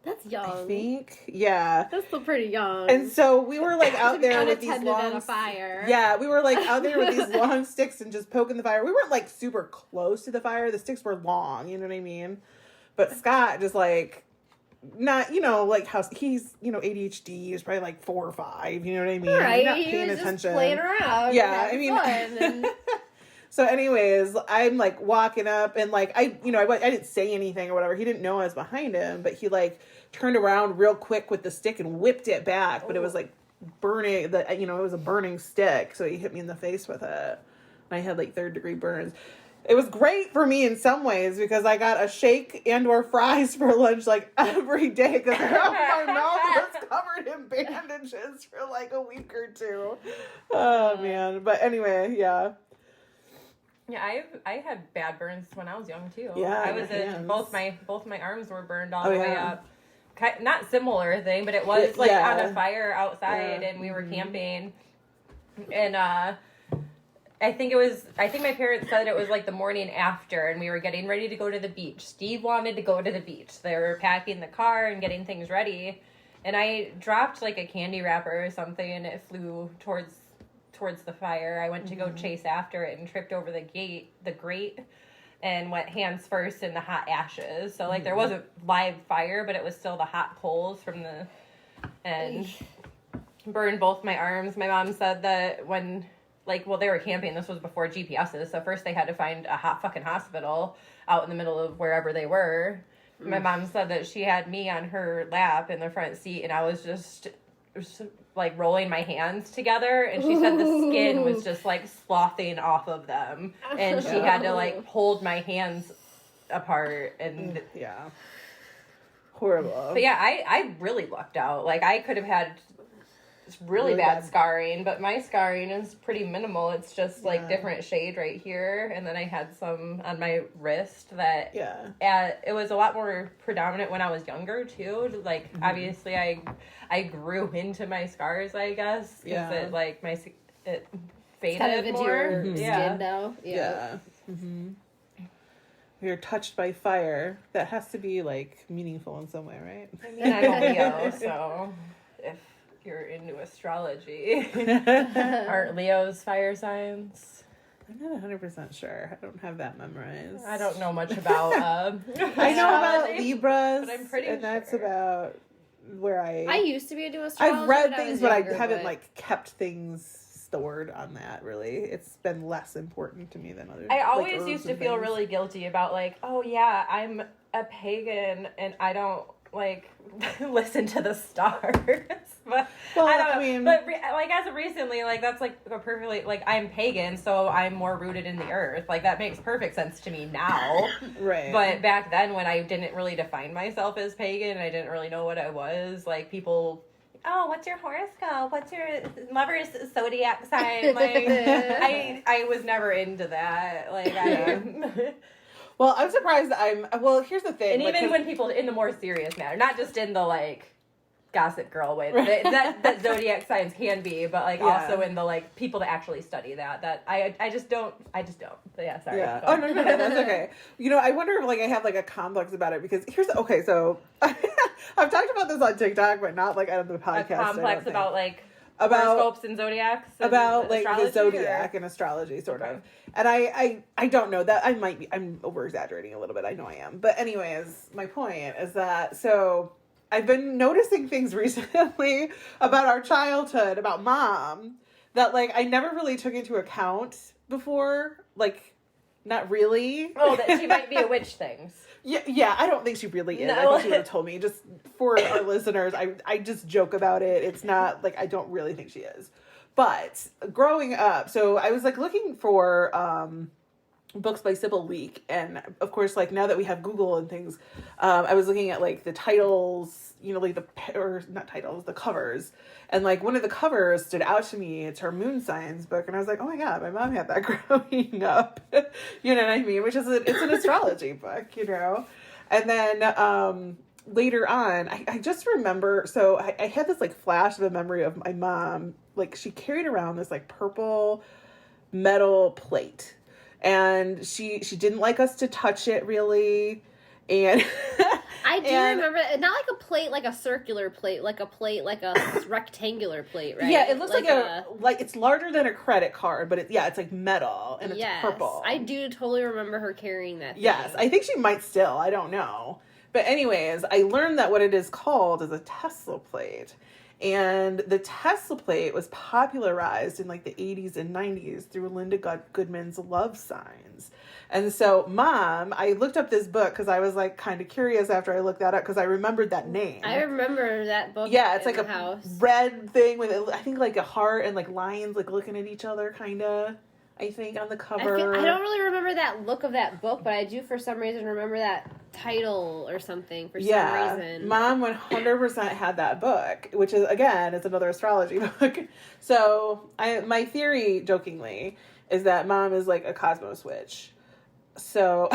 That's young. I think. Yeah. That's still pretty young. And so we were like out there with these long at a fire. Yeah, we were like out there with these long sticks and just poking the fire. We weren't like super close to the fire. The sticks were long, you know what I mean? But Scott just like not, like how he's, ADHD, he's probably like 4 or 5, you know what I mean? Right. Not paying attention. Just playing around. Yeah, I mean So anyways, I'm like walking up and like I didn't say anything or whatever. He didn't know I was behind him, but he like turned around real quick with the stick and whipped it back, but it was like burning it was a burning stick, so he hit me in the face with it. I had like 3rd-degree burns. It was great for me in some ways because I got a shake and or fries for lunch like every day because my mouth was covered in bandages for like a week or 2. Oh man. But anyway, yeah. Yeah, I had bad burns when I was young too. Yeah, I was in both my arms were burned all the way up. Not similar thing, but it was like on a fire outside, and we were camping, and I think my parents said it was like the morning after, and we were getting ready to go to the beach. Steve wanted to go to the beach. They were packing the car and getting things ready, and I dropped like a candy wrapper or something, and it flew towards the fire. I went to go chase after it and tripped over the grate, and went hands first in the hot ashes. So like there wasn't live fire, but it was still the hot coals and burned both my arms. My mom said that when they were camping, this was before GPSs, so first they had to find a hot fucking hospital out in the middle of wherever they were. My mom said that she had me on her lap in the front seat, and I was just like rolling my hands together, and she said the skin was just like sloughing off of them, and she had to like hold my hands apart, and horrible. But yeah, I really lucked out. Like I could have had really bad scarring, but my scarring is pretty minimal. It's just like different shade right here, and then I had some on my wrist that it was a lot more predominant when I was younger too. Like obviously I grew into my scars, I guess, because it like it faded kind of into more. Your skin now. You're touched by fire. That has to be like meaningful in some way, right? I mean, I'm a Leo, so if you're into astrology, aren't Leo's fire signs? I'm not 100% sure. I don't have that memorized. I don't know much about I know about Libras, but I'm pretty and that's about where I used to be into astrology. I've read things, but I haven't like kept things stored on that. Really, it's been less important to me than others. I always used to feel really guilty about like, oh yeah, I'm a pagan and I don't like listen to the stars. But I don't know. I mean, but like as of recently, like that's like a perfectly like I'm pagan, so I'm more rooted in the earth. Like that makes perfect sense to me now. Right. But back then, when I didn't really define myself as pagan, I didn't really know what I was. Like people, oh, what's your horoscope? What's your lover's zodiac sign? Like I was never into that. Like Well, I'm surprised well, here's the thing. And like, even when people in the more serious matter, not just in the like Gossip Girl way that zodiac signs can be, but like also in the like people that actually study that I just don't. But yeah, sorry. Yeah. Oh no, that's okay. I wonder if like I have like a complex about it because so I've talked about this on TikTok, but not like on the podcast. A complex about like horoscopes and zodiacs about like the zodiac and astrology sort of. And I don't know that I'm over exaggerating a little bit. I know I am. But anyways, my point is that so I've been noticing things recently about our childhood, about Mom, that like I never really took into account before. Like not really. Oh, that she might be a witch things. Yeah, I don't think she really is. No. I think she would have told me. Just for our listeners, I just joke about it. It's not like I don't really think she is. But growing up, so I was like looking for books by Sybil Leek, and of course, like, now that we have Google and things, I was looking at, like, the titles, you know, like the covers, and, like, one of the covers stood out to me. It's her moon signs book, and I was like, oh my god, my mom had that growing up. You know what I mean? Which is it's an astrology book, you know. And then later on, I just remember, so I had this, like, flash of a memory of my mom. Like, she carried around this, like, purple metal plate, and she didn't like us to touch it, really. And I do remember, not like a plate, like a circular plate, like a plate, like a rectangular plate, right? Yeah, it looks like it's larger than a credit card, but it's like metal, and it's purple. I do totally remember her carrying that thing. Yes, I think she might still. I don't know. But anyways, I learned that what it is called is a Tesla plate. And the Tesla plate was popularized in, like, the 80s and 90s through Linda Goodman's Love Signs. And so, Mom, I looked up this book because I was, like, kind of curious after I looked that up because I remembered that name. I remember that book. Yeah, it's like a house. red thing with, I think, like, a heart and, like, lions, like, looking at each other, kind of. I think, on the cover. I don't really remember that look of that book, but I do, for some reason, remember that title or something for some reason. Mom 100% had that book, which is, again, it's another astrology book. So, my theory, jokingly, is that Mom is, like, a Cosmos witch. So,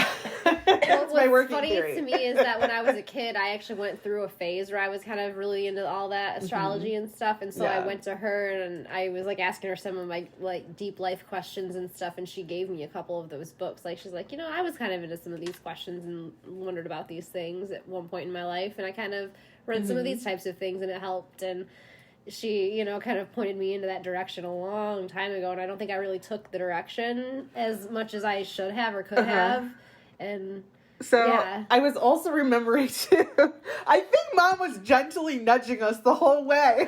that's my working theory. What's funny to me is that when I was a kid, I actually went through a phase where I was kind of really into all that astrology and stuff, and so I went to her and I was, like, asking her some of my, like, deep life questions and stuff, and she gave me a couple of those books. Like, she's like, you know, I was kind of into some of these questions and wondered about these things at one point in my life, and I kind of read some of these types of things, and it helped, and she, you know, kind of pointed me into that direction a long time ago, and I don't think I really took the direction as much as I should have or could have. And so I was also remembering too, I think Mom was gently nudging us the whole way.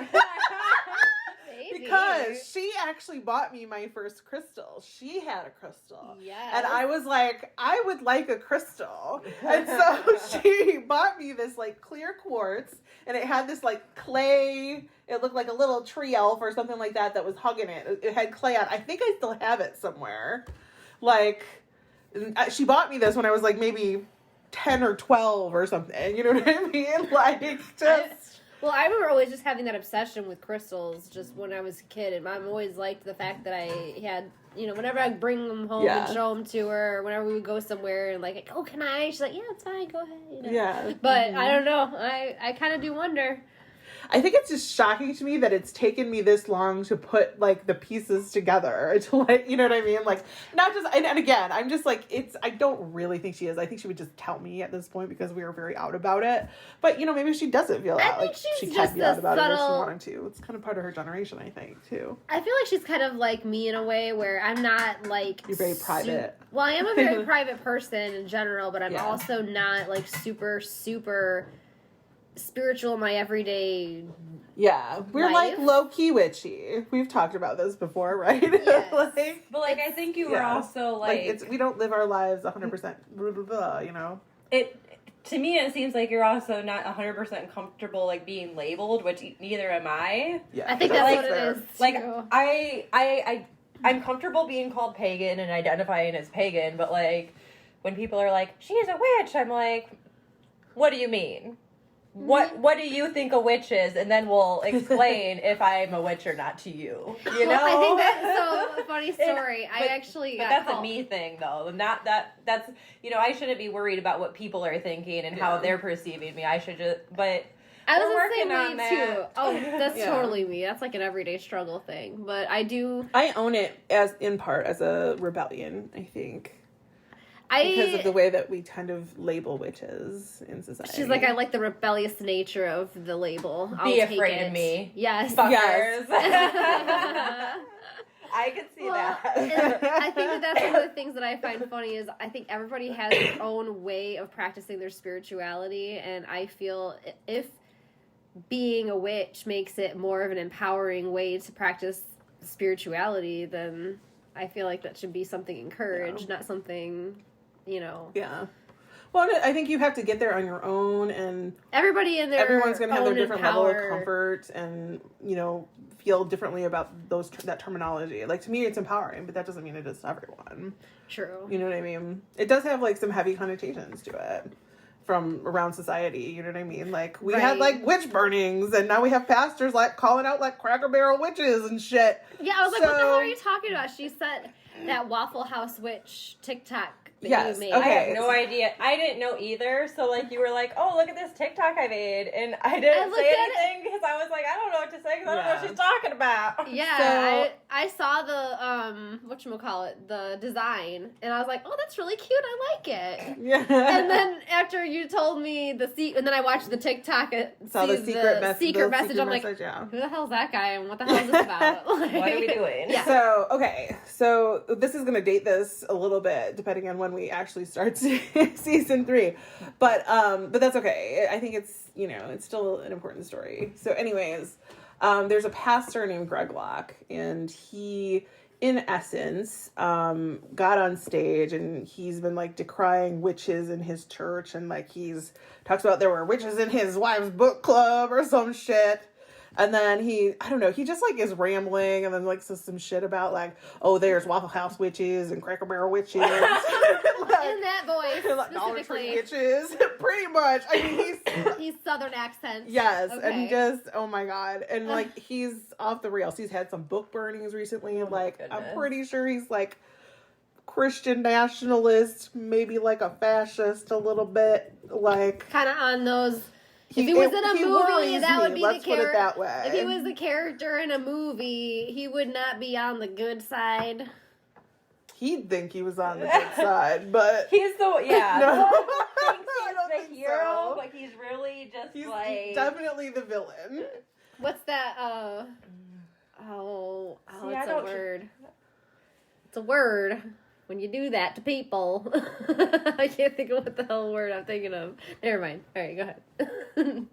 Because she actually bought me my first crystal. She had a crystal. Yes. And I was like, I would like a crystal. And so she bought me this, like, clear quartz, and it had this, like, clay, it looked like a little tree elf or something like that was hugging it. It had clay on. I think I still have it somewhere. Like, she bought me this when I was, like, maybe 10 or 12 or something. You know what I mean? Like, just... Well, I remember always just having that obsession with crystals just when I was a kid, and Mom always liked the fact that I had, you know, whenever I'd bring them home and show them to her, or whenever we would go somewhere and, like, oh, can I? She's like, yeah, it's fine, go ahead. You know? Yeah. But I don't know. I kind of do wonder. I think it's just shocking to me that it's taken me this long to put, like, the pieces together to, like, you know what I mean? Like, not just, and again, I'm just like, I don't really think she is. I think she would just tell me at this point because we were very out about it. But, you know, maybe she doesn't feel out. Like, she can be out about it if she wanted to. It's kind of part of her generation, I think, too. I feel like she's kind of like me in a way where I'm not, like... You're very private. Well, I am a very private person in general, but I'm also not, like, super, super spiritual in my everyday... Yeah, we're life. Like low-key witchy. We've talked about this before, right? Yes. But, like, I think you were also, like we don't live our lives 100%, blah, blah, blah, you know? To me, it seems like you're also not 100% comfortable, like, being labeled, which neither am I. Yeah. I think that's what it is, Like, I'm comfortable being called pagan and identifying as pagan, but, like, when people are like, she's a witch, I'm like, what do you mean? What do you think a witch is? And then we'll explain if I'm a witch or not to you. You know? I think that's so funny story. But that's a me thing, though. Not that's, you know, I shouldn't be worried about what people are thinking and how they're perceiving me. I should just, but I was working the on same way, that. too. Oh, that's totally me. That's like an everyday struggle thing. But I own it in part as a rebellion, I think. Because of the way that we kind of label witches in society. She's like, I like the rebellious nature of the label. Be afraid of me. Yes. Fuckers. Yes. I could see that. I think that's one of the things that I find funny is I think everybody has their own way of practicing their spirituality, and I feel if being a witch makes it more of an empowering way to practice spirituality, then I feel like that should be something encouraged, not something... You know. Yeah. Well, I think you have to get there on your own, and everybody in there, everyone's going to have their different level of comfort, and feel differently about that terminology. Like, to me, it's empowering, but that doesn't mean it is to everyone. True. You know what I mean? It does have like some heavy connotations to it from around society. You know what I mean? Like, we had like witch burnings, and now we have pastors like calling out like Cracker Barrel witches and shit. Yeah, I was like, what the hell are you talking about? She said that Waffle House witch TikTok that you made. Okay. I have no idea. I didn't know either. So like you were like, oh, look at this TikTok I made, and I didn't say anything because I was like, I don't know what to say because I don't know what she's talking about. Yeah, so, I saw the whatchamacallit, the design, and I was like, oh, that's really cute. I like it. Yeah. And then after you told me and then I watched the TikTok, saw the secret message. I'm like, who the hell's that guy, and what the hell is this about? Like, what are we doing? Yeah. So this is gonna date this a little bit, depending on when we actually start season 3, but that's okay. I think it's it's still an important story. So anyways, there's a pastor named Greg Locke, and he in essence got on stage, and he's been like decrying witches in his church, and like he's talks about there were witches in his wife's book club or some shit. And then he just like is rambling, and then like says some shit about like, oh, there's Waffle House witches and Cracker Barrel witches. Like, in that voice, like Dollar Tree witches, pretty much. I mean, he's Southern accent. Yes, okay. And just oh my god, and like he's off the rails. He's had some book burnings recently, and like I'm pretty sure he's like Christian nationalist, maybe like a fascist a little bit, like kind of on those. If he was in a movie, that would be the character. Put it that way. If he was the character in a movie, he would not be on the good side. He'd think he was on the good side, but he's the no. Thinks he's the hero, but he's really just he's definitely the villain. What's that? It's a word. It's a word. When you do that to people. I can't think of what the hell word I'm thinking of. Never mind. All right, go ahead. I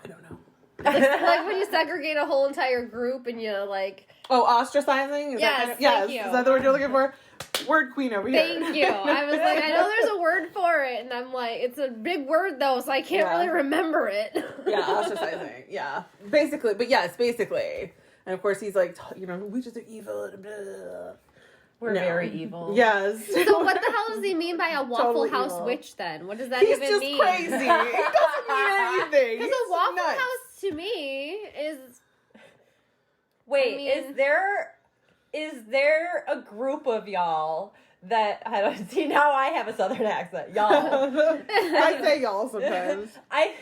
don't know. Like when you segregate a whole entire group and you like... Oh, ostracizing? Yes, thank you. Is that the word you're looking for? Word queen over here. Thank you. I was like, I know there's a word for it, and I'm like, it's a big word though, so I can't really remember it. Yeah, ostracizing. Yeah. Basically, but yes, basically. And of course he's like, witches are evil. Blah, blah, blah. We're very evil. Yes. So what the hell does he mean by a Waffle House witch then? What does that even mean? He's just crazy. It doesn't mean anything. Because a Waffle House to me is... Wait, is there a group of y'all that... I don't see, now I have a Southern accent. Y'all. I say y'all sometimes. I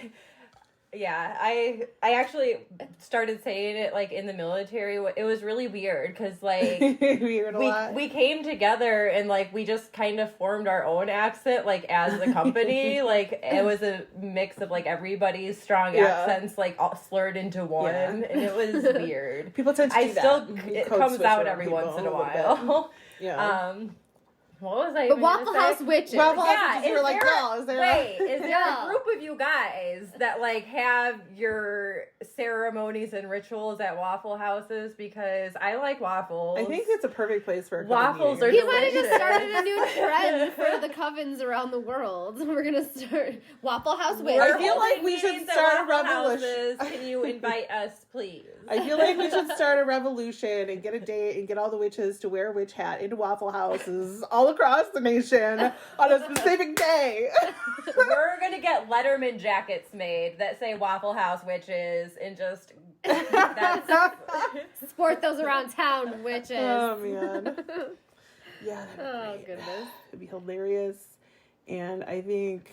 actually started saying it like in the military. It was really weird because like we came together and like we just kind of formed our own accent like as a company. Like it was a mix of like everybody's strong accents like all slurred into one, and it was weird. People tend to do that. It comes out every once in a while. Yeah. What was I? The Waffle House witches. Waffle House witches. You were like, no, is there? Wait, is there a group of you guys that like have your ceremonies and rituals at Waffle Houses? Because I like waffles. I think it's a perfect place for waffles. Are he might have just started a new trend for the covens around the world. We're gonna start Waffle House witches. I feel like we should start a revolution. Can you invite us, please? I feel like we should start a revolution and get a date and get all the witches to wear a witch hat into Waffle Houses all across the nation on a specific day. We're gonna get Letterman jackets made that say Waffle House witches and just sport those around town, witches. Oh man. Yeah. Oh goodness. It'd be hilarious, and I think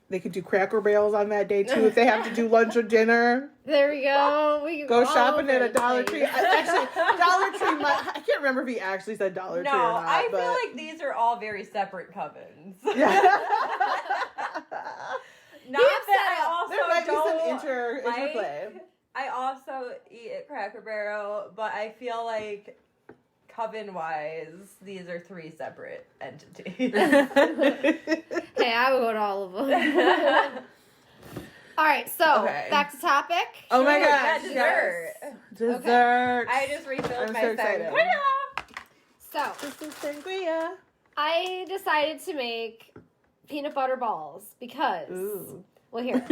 they could do Cracker Barrels on that day too if they have to do lunch or dinner. There we go. We go shopping at a Dollar Tree. Actually, Dollar Tree. I can't remember if he actually said Dollar Tree or not. No, I feel like these are all very separate covens. Yeah. Not that I also there might don't be some interplay. I also eat at Cracker Barrel, but I feel like Coven-wise, these are 3 separate entities. Hey, I would go to all of them. All right, so back to topic. Oh my gosh, dessert. Yes. Dessert. Okay. I just refilled my sangria. So, this is sangria. I decided to make peanut butter balls because. Ooh. Well, here.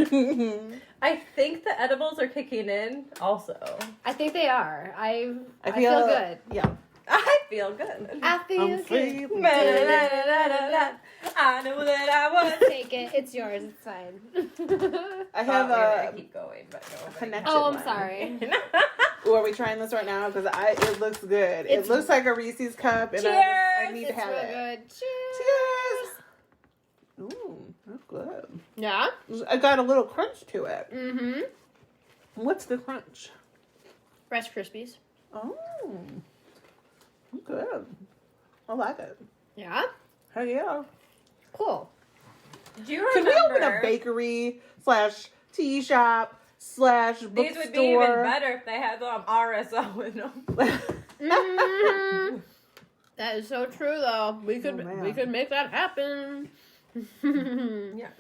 I think the edibles are kicking in also. I think they are. I feel good. Yeah. I feel good. I feel good. I know that I was. Take it. It's yours. It's fine. I have a keep going, but no. connection. Oh, I'm one. sorry. Ooh, are we trying this right now? Because it looks good. It's- It looks like a Reese's cup, and Cheers! I need to It's have real it. good. Cheers. Cheers! Ooh, that's good. Yeah. I got a little crunch to it. Mm-hmm. What's the crunch? Rice Krispies. Oh, good. I like it. Yeah. Heck yeah. Cool. Do you Could remember? we open a bakery / tea shop / bookstore? These would be even better if they had RSO in them. Mm-hmm. That is so true, though. We could make that happen. Yes.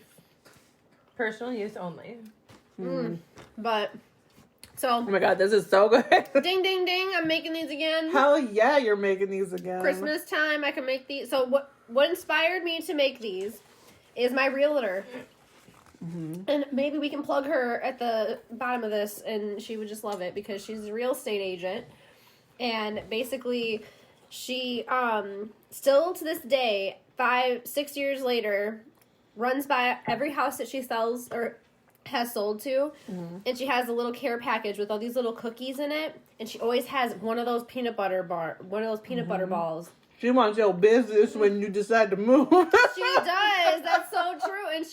Personal use only. But Oh so my god, this is so good. ding ding ding, I'm making these again. Hell yeah, you're making these again. Christmas time I can make these. So what inspired me to make these is my realtor. And maybe we can plug her at the bottom of this and she would just love it because she's a real estate agent. And basically she still to this day 5-6 years later runs by every house that she sells or has sold to, and she has a little care package with all these little cookies in it, and she always has one of those peanut butter balls. She wants your business when you decide to move. She does. That's so true, and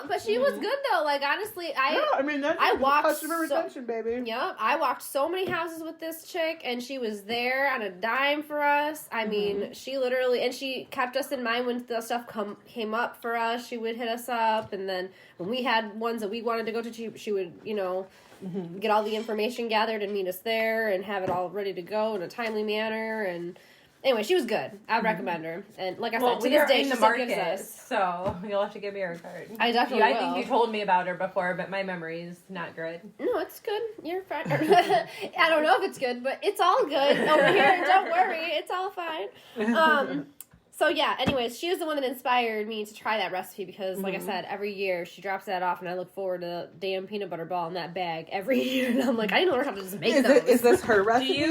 but she was good though. Like honestly, that's I walked customer retention, baby. Yep, I walked so many houses with this chick, and she was there on a dime for us. I mean, she literally, and she kept us in mind when the stuff came up for us. She would hit us up, and then when we had ones that we wanted to go to, she would, get all the information gathered and meet us there and have it all ready to go in a timely manner. And anyway, she was good. I'd recommend her. And like I said, to this day, she still gives us. So you'll have to give me her card. I definitely will. I think you told me about her before, but my memory is not good. No, it's good. You're fine. I don't know if it's good, but it's all good over here. Don't worry. It's all fine. So yeah, anyways, she was the one that inspired me to try that recipe because, like I said, every year she drops that off and I look forward to the damn peanut butter ball in that bag every year. And I'm like, I didn't learn how to just make those. Is this her recipe?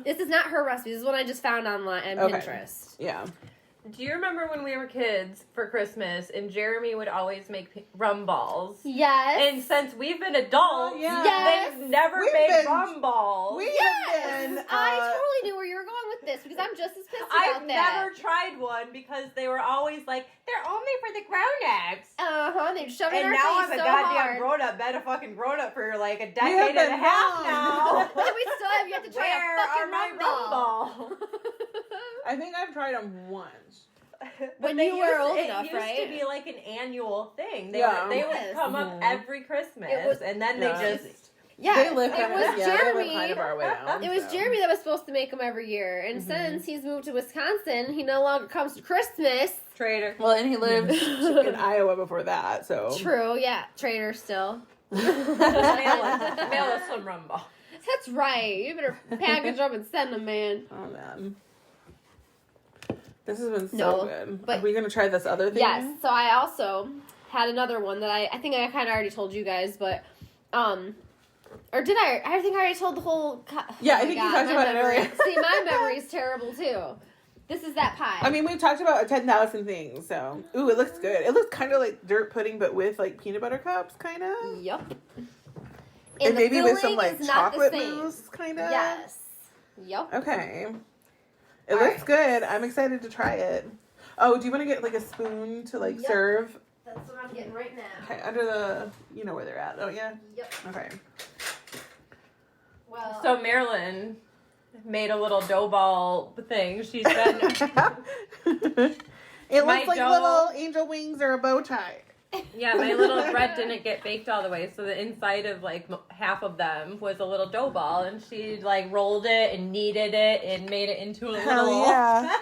This is not her recipe. This is one I just found online on Pinterest. Yeah. Do you remember when we were kids for Christmas and Jeremy would always make rum balls? Yes. And since we've been adults, Yes. they've never made rum balls. I totally knew where you were going with this because I'm just as pissed about I've that. never tried one because they were always like, they're only for the grown-ups. They'd shove it in And our now face I'm a so goddamn hard. grown-up, been a fucking grown-up for like a decade and a half now. And we still have yet to try Where a fucking are my rum balls? I think I've tried them once. When you were old enough, it right? used to be like an annual thing. They Yeah. would come up every Christmas, and then they just... Yeah, They live it kind was of, they live Jeremy. kind of our way down. It was so. Jeremy that was supposed to make them every year, and since he's moved to Wisconsin, he no longer comes to Christmas. Traitor. Well, and he lived in Iowa before that, so. True, yeah, traitor still. Mail us some rum balls. That's right. You better package them and send them, man. Oh, man. This has been so No, good. but- Are we going to try this other thing? Yes. So I also had another one that I think I kind of already told you guys, but or did I? I think I already told the whole. Yeah, I think you talked about it earlier. See, my memory's terrible too. This is that pie. I mean, we've talked about 10,000 things, so. Ooh, it looks good. It looks kind of like dirt pudding, but with like peanut butter cups, kind of. Yup. And the maybe with some filling like is not the chocolate same. mousse, kind of. Yes. Yup. Okay. It All looks right. good. I'm excited to try it. Oh, do you want to get like a spoon to like Yep. serve? That's what I'm getting right now. Okay, under the, you know where they're at. Oh, yeah? Yep. Okay. Well. So Marilyn made a little dough ball thing. She said, It My looks like dough- little angel wings or a bow tie. yeah, my little bread didn't get baked all the way, so the inside of like half of them was a little dough ball, and she like rolled it and kneaded it and made it into a Hell little. yeah.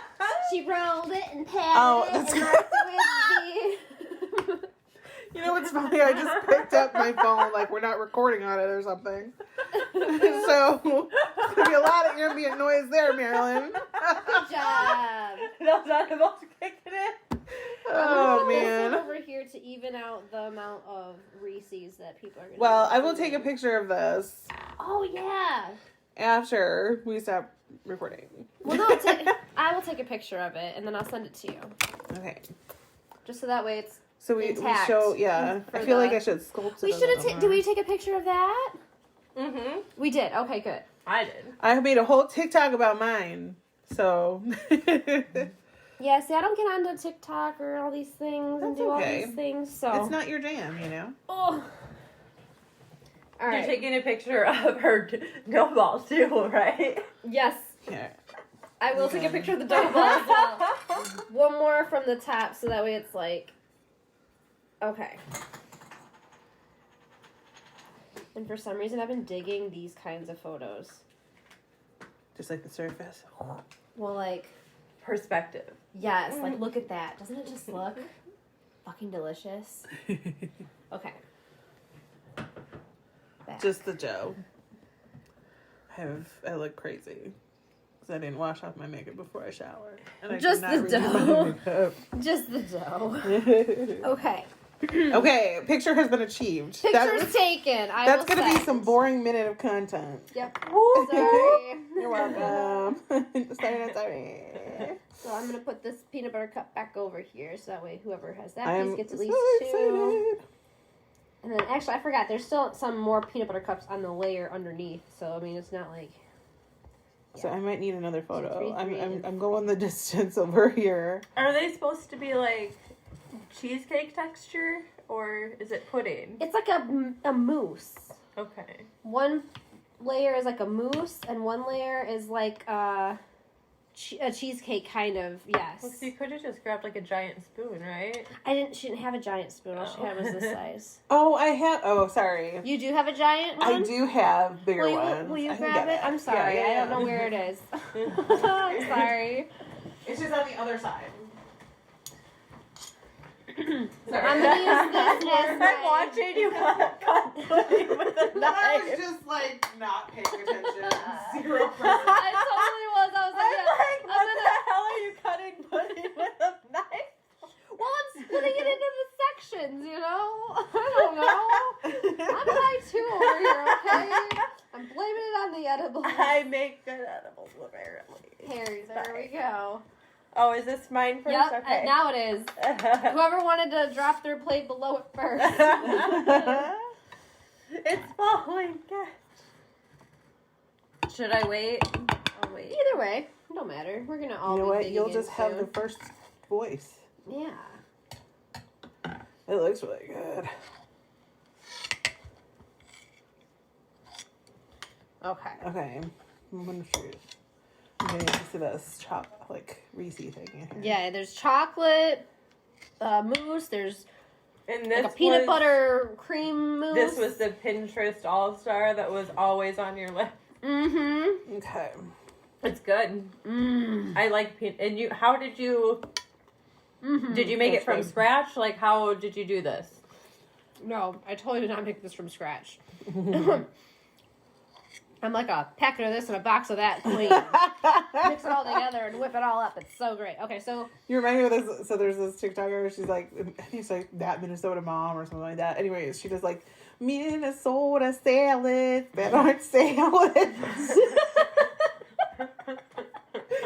She rolled it and patted Oh, it that's and good. marked it with the... You know what's funny? I just picked up my phone like we're not recording on it or something. So, there's going to be a lot of ambient noise there, Marilyn. Good job. Those animals kicking it. Oh, This man. one over even out the amount of Reese's that people are going to Well, I will take a picture of this. Oh, yeah. After we stop recording. Well, no, I will take a picture of it, and then I'll send it to you. Okay. Just so that way it's So we show, I feel like I should sculpt it. We should have. Did we take a picture of that? Mm-hmm. We did. Okay, good. I did. I made a whole TikTok about mine. So. Yeah, see, I don't get onto TikTok or all these things and do all these things, so. It's not your jam, you know? Oh. All right. You're taking a picture of her dough ball too, right? Yes. Yeah. I will take a picture of the dough ball as well. One more from the top, so that way it's like. Okay. And for some reason, I've been digging these kinds of photos. Just like the surface. Well, like. Perspective. Yes, like look at that. Doesn't it just look fucking delicious? Okay. Back. Just the dough. I look crazy. Because I didn't wash off my makeup before I showered. And I Just did the not redo my makeup. Just the dough. Okay. Okay, picture has been achieved. Picture's taken. That's going to be some boring minute of content. Yep. Sorry. You're welcome. Sorry. So I'm going to put this peanut butter cup back over here, so that way whoever has that I'm piece gets at least so two. excited. And then, actually, I forgot. There's still some more peanut butter cups on the layer underneath, so, I mean, it's not like... Yeah. So I might need another photo. 2, 3, 3. I'm going the distance over here. Are they supposed to be like cheesecake texture, or is it pudding? It's like a mousse. Okay. One layer is like a mousse, and one layer is like a cheesecake kind of, yes. Well, so you could have just grabbed like a giant spoon, right? She didn't have a giant spoon. All she had was this size. Sorry. You do have a giant one? I do have bigger ones. Will you I can grab get it? I'm sorry. Yeah. I don't know where it is. I'm sorry. It's just on the other side. I'm going to use this as I'm watching you cut pudding with a knife. I was just like not paying attention. 0%. I totally was. I was like, What the hell are you cutting pudding with a knife? well, I'm splitting it into the sections, you know? I don't know. I'm high too over here, okay? I'm blaming it on the edibles. I make good edibles, apparently. Harry, there we go. Oh, is this mine first? Yep, Okay. now it is. Whoever wanted to drop their plate below it first. It's falling. Should I wait? I'll wait. Either way, it don't matter. We're gonna all. You know be what? digging You'll in just have soon. the first voice. Yeah. It looks really good. Okay. Okay. I'm gonna shoot. I'm getting used to this Reese thing in here. Yeah, there's chocolate mousse. There's And this like a peanut butter cream mousse. This was the Pinterest All-Star that was always on your list. Mm-hmm. Okay. It's good. I like peanut. And you, how did you? Mm-hmm. Did you make That's it from good. scratch? Like, how did you do this? No, I totally did not make this from scratch. I'm like a packet of this and a box of that queen. Mix it all together and whip it all up. It's so great. Okay, so... You remind me of this. So there's this TikToker. She's like, I think it's like that Minnesota mom or something like that. Anyways, she does like Minnesota salads that aren't salads.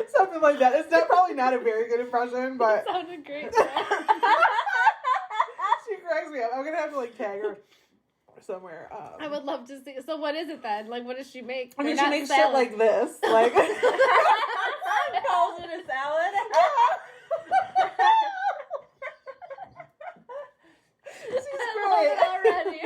Something like that. It's probably not a very good impression, but It sounded great. she cracks me up. I'm gonna have to like tag her somewhere. I would love to see. So what is it then? Like, what does she make? I mean, They're she not makes shit salads. like this. Like Calls it a salad. She's I love great. it already.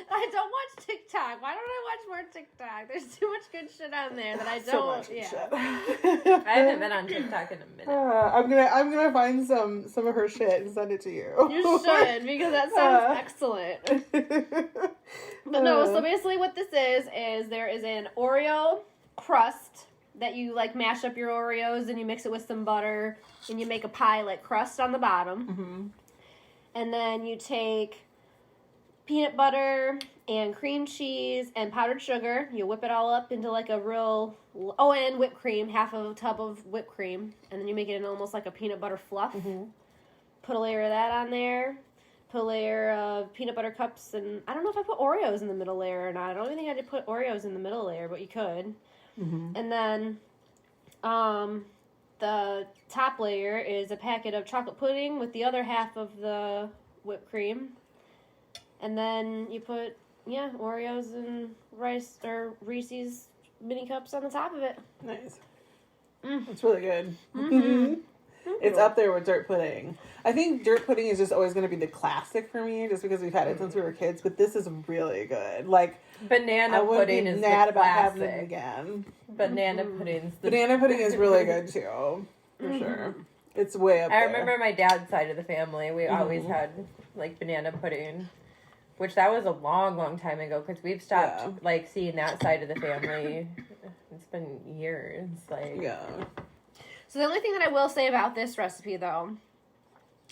I don't watch TikTok. Why don't I watch more TikTok? There's too much good shit on there that I don't. So much yeah. shit. I haven't been on TikTok in a minute. I'm gonna find some of her shit and send it to you. You should, because that sounds excellent. But no, so basically what this is there is an Oreo crust that you like mash up your Oreos and you mix it with some butter and you make a pie like crust on the bottom. Mm-hmm. And then you take peanut butter and cream cheese and powdered sugar. You whip it all up into like a real... Oh, and whipped cream. Half of a tub of whipped cream. And then you make it in almost like a peanut butter fluff. Mm-hmm. Put a layer of that on there. put a layer of peanut butter cups, and I don't know if I put Oreos in the middle layer or not. I don't even think I had to put Oreos in the middle layer, but you could. Mm-hmm. And then the top layer is a packet of chocolate pudding with the other half of the whipped cream. And then you put, Oreos and rice or Reese's mini cups on the top of it. Nice. It's really good. Mm-hmm. It's up there with dirt pudding. I think dirt pudding is just always going to be the classic for me, just because we've had it since we were kids. But this is really good. Like banana pudding is the classic. About having it again. Banana pudding is really good too, for sure. It's way up there. I remember my dad's side of the family. We always had like banana pudding, which that was a long, long time ago because we've stopped like seeing that side of the family. It's been years. So the only thing that I will say about this recipe, though,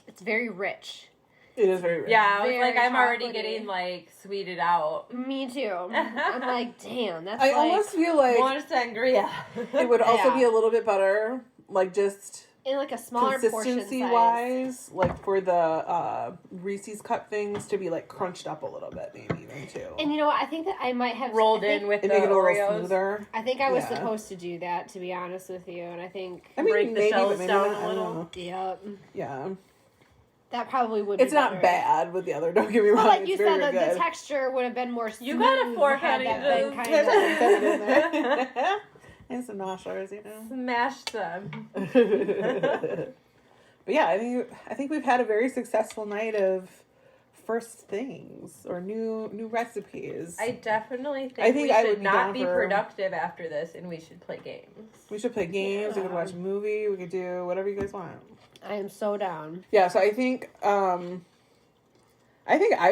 it's very rich. It is very rich. Yeah, I was like, I'm already getting like sweeted out. Me too. I'm like, damn, that's. I almost feel like more sangria. It would also be a little bit better, like just in like a smaller consistency portion wise, like for the Reese's cup things to be like crunched up a little bit, maybe even too. And you know what? I think that I might have rolled in with the make it a little Oreos. Smoother. I think I was supposed to do that, to be honest with you, and I think break the shells down a little. Yep. Yeah. That probably would. It's not bad with the other. Don't get me wrong. Well, like you said, the texture would have been more smooth. You got a fork on it. And some noshers, you know. Smash them. But yeah, I think we've had a very successful night of first things or new recipes. I definitely think we should not be productive after this, and we should play games. We should play games. We could watch a movie. We could do whatever you guys want. I am so down. Yeah, so I think I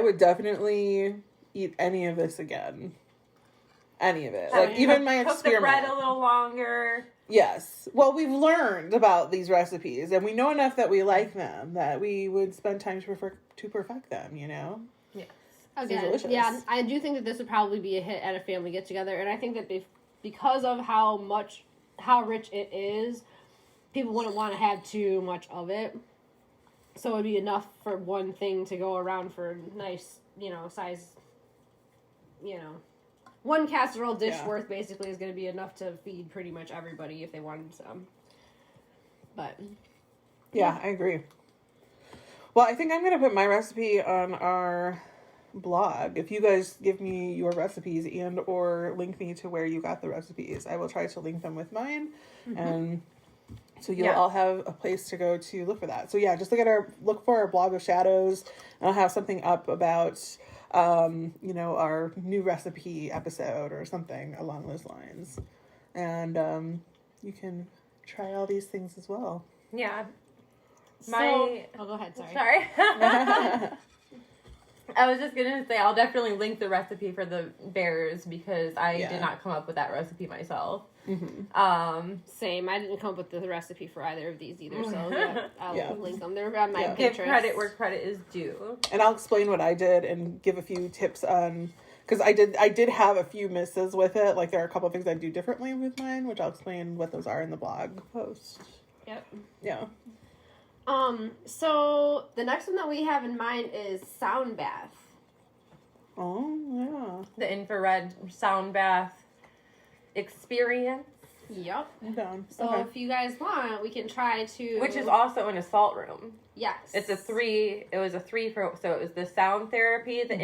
would definitely eat any of this again. Any of it. Like even my experiment. Cook the bread a little longer. Yes. Well, we've learned about these recipes, and we know enough that we like them, that we would spend time to perfect them, you know? Yes. Again, yeah, I do think that this would probably be a hit at a family get-together, and I think that because of how rich it is, people wouldn't want to have too much of it. So it would be enough for one thing to go around for nice, size, one casserole dish worth basically is going to be enough to feed pretty much everybody if they wanted some. But. Yeah, I agree. Well, I think I'm going to put my recipe on our blog. If you guys give me your recipes and or link me to where you got the recipes, I will try to link them with mine. Mm-hmm. And so you'll all have a place to go to look for that. So yeah, just look for our blog of shadows, and I'll have something up about our new recipe episode or something along those lines. And you can try all these things as well. Yeah. Go ahead, Sorry. I was just going to say, I'll definitely link the recipe for the bears because I did not come up with that recipe myself. Mm-hmm. Same. I didn't come up with the recipe for either of these either, so I'll link them. They're on my Pinterest. Give credit where credit is due. And I'll explain what I did and give a few tips on, because I did have a few misses with it. Like there are a couple of things I do differently with mine, which I'll explain what those are in the blog post. Yep. Yeah. So the next one that we have in mind is sound bath. Oh, yeah. The infrared sound bath experience. Yep. I'm down. So if you guys want, we can try to... Which is also an assault room. Yes. It was a three so it was the sound therapy, the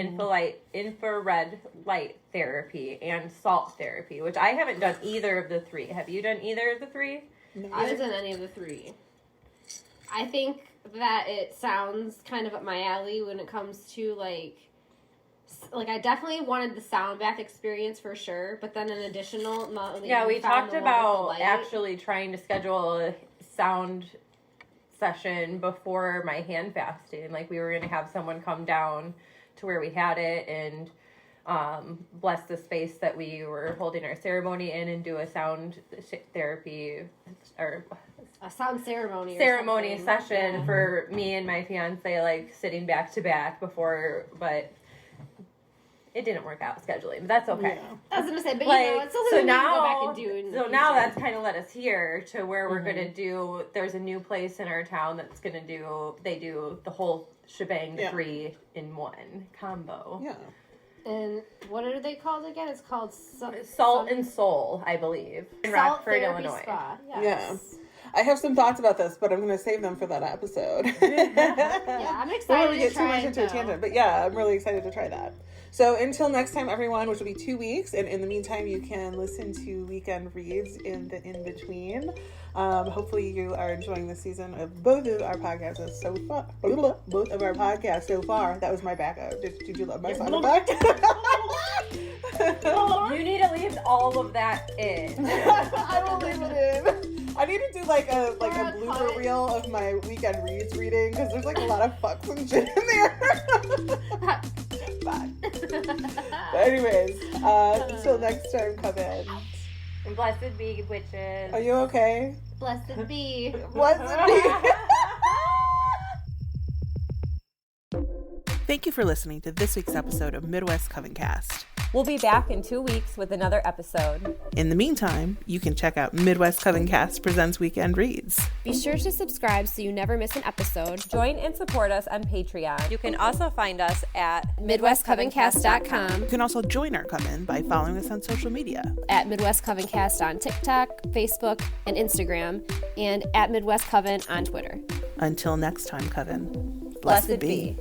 infrared light therapy, and salt therapy, which I haven't done either of the three. Have you done either of the three? No. I haven't done any of the three. I think that it sounds kind of up my alley when it comes to, like I definitely wanted the sound bath experience for sure, but then an additional... we talked about actually trying to schedule a sound session before my hand fasting. Like, we were going to have someone come down to where we had it and bless the space that we were holding our ceremony in and do a sound therapy or... a sound ceremony session for me and my fiance, like sitting back to back before, but it didn't work out scheduling. But that's okay. Yeah. I was gonna say, but it's something we can go back and do. Now that's kind of led us here to where we're gonna do. There's a new place in our town that's gonna do. They do the whole shebang, the 3-in-1 combo. Yeah. And what are they called again? It's called Salt and Soul, I believe, in Rockford, Illinois. Spa. Yes. Yeah. I have some thoughts about this, but I'm going to save them for that episode. Yeah, I'm excited Before we get too much into a tangent. But yeah, I'm really excited to try that. So until next time, everyone, which will be 2 weeks, and in the meantime, you can listen to Weekend Reads in the in-between. Hopefully you are enjoying the season of both of our podcasts so far. Both of our podcasts so far. That was my backup. Did you love my sound effect? You need to leave all of that in. I will leave it in. I need to do like a blooper reel of my Weekend Reads reading because there's like a lot of fucks and shit in there. Bye. But anyways, until next time, Coven. And blessed be witches. Are you okay? Blessed be. Blessed be. Thank you for listening to this week's episode of Midwest Coven Cast. We'll be back in 2 weeks with another episode. In the meantime, you can check out Midwest Coven Cast Presents Weekend Reads. Be sure to subscribe so you never miss an episode. Join and support us on Patreon. You can also find us at MidwestCovenCast.com. You can also join our Coven by following us on social media. At Midwest Coven Cast on TikTok, Facebook, and Instagram, and at Midwest Coven on Twitter. Until next time, Coven. Blessed be.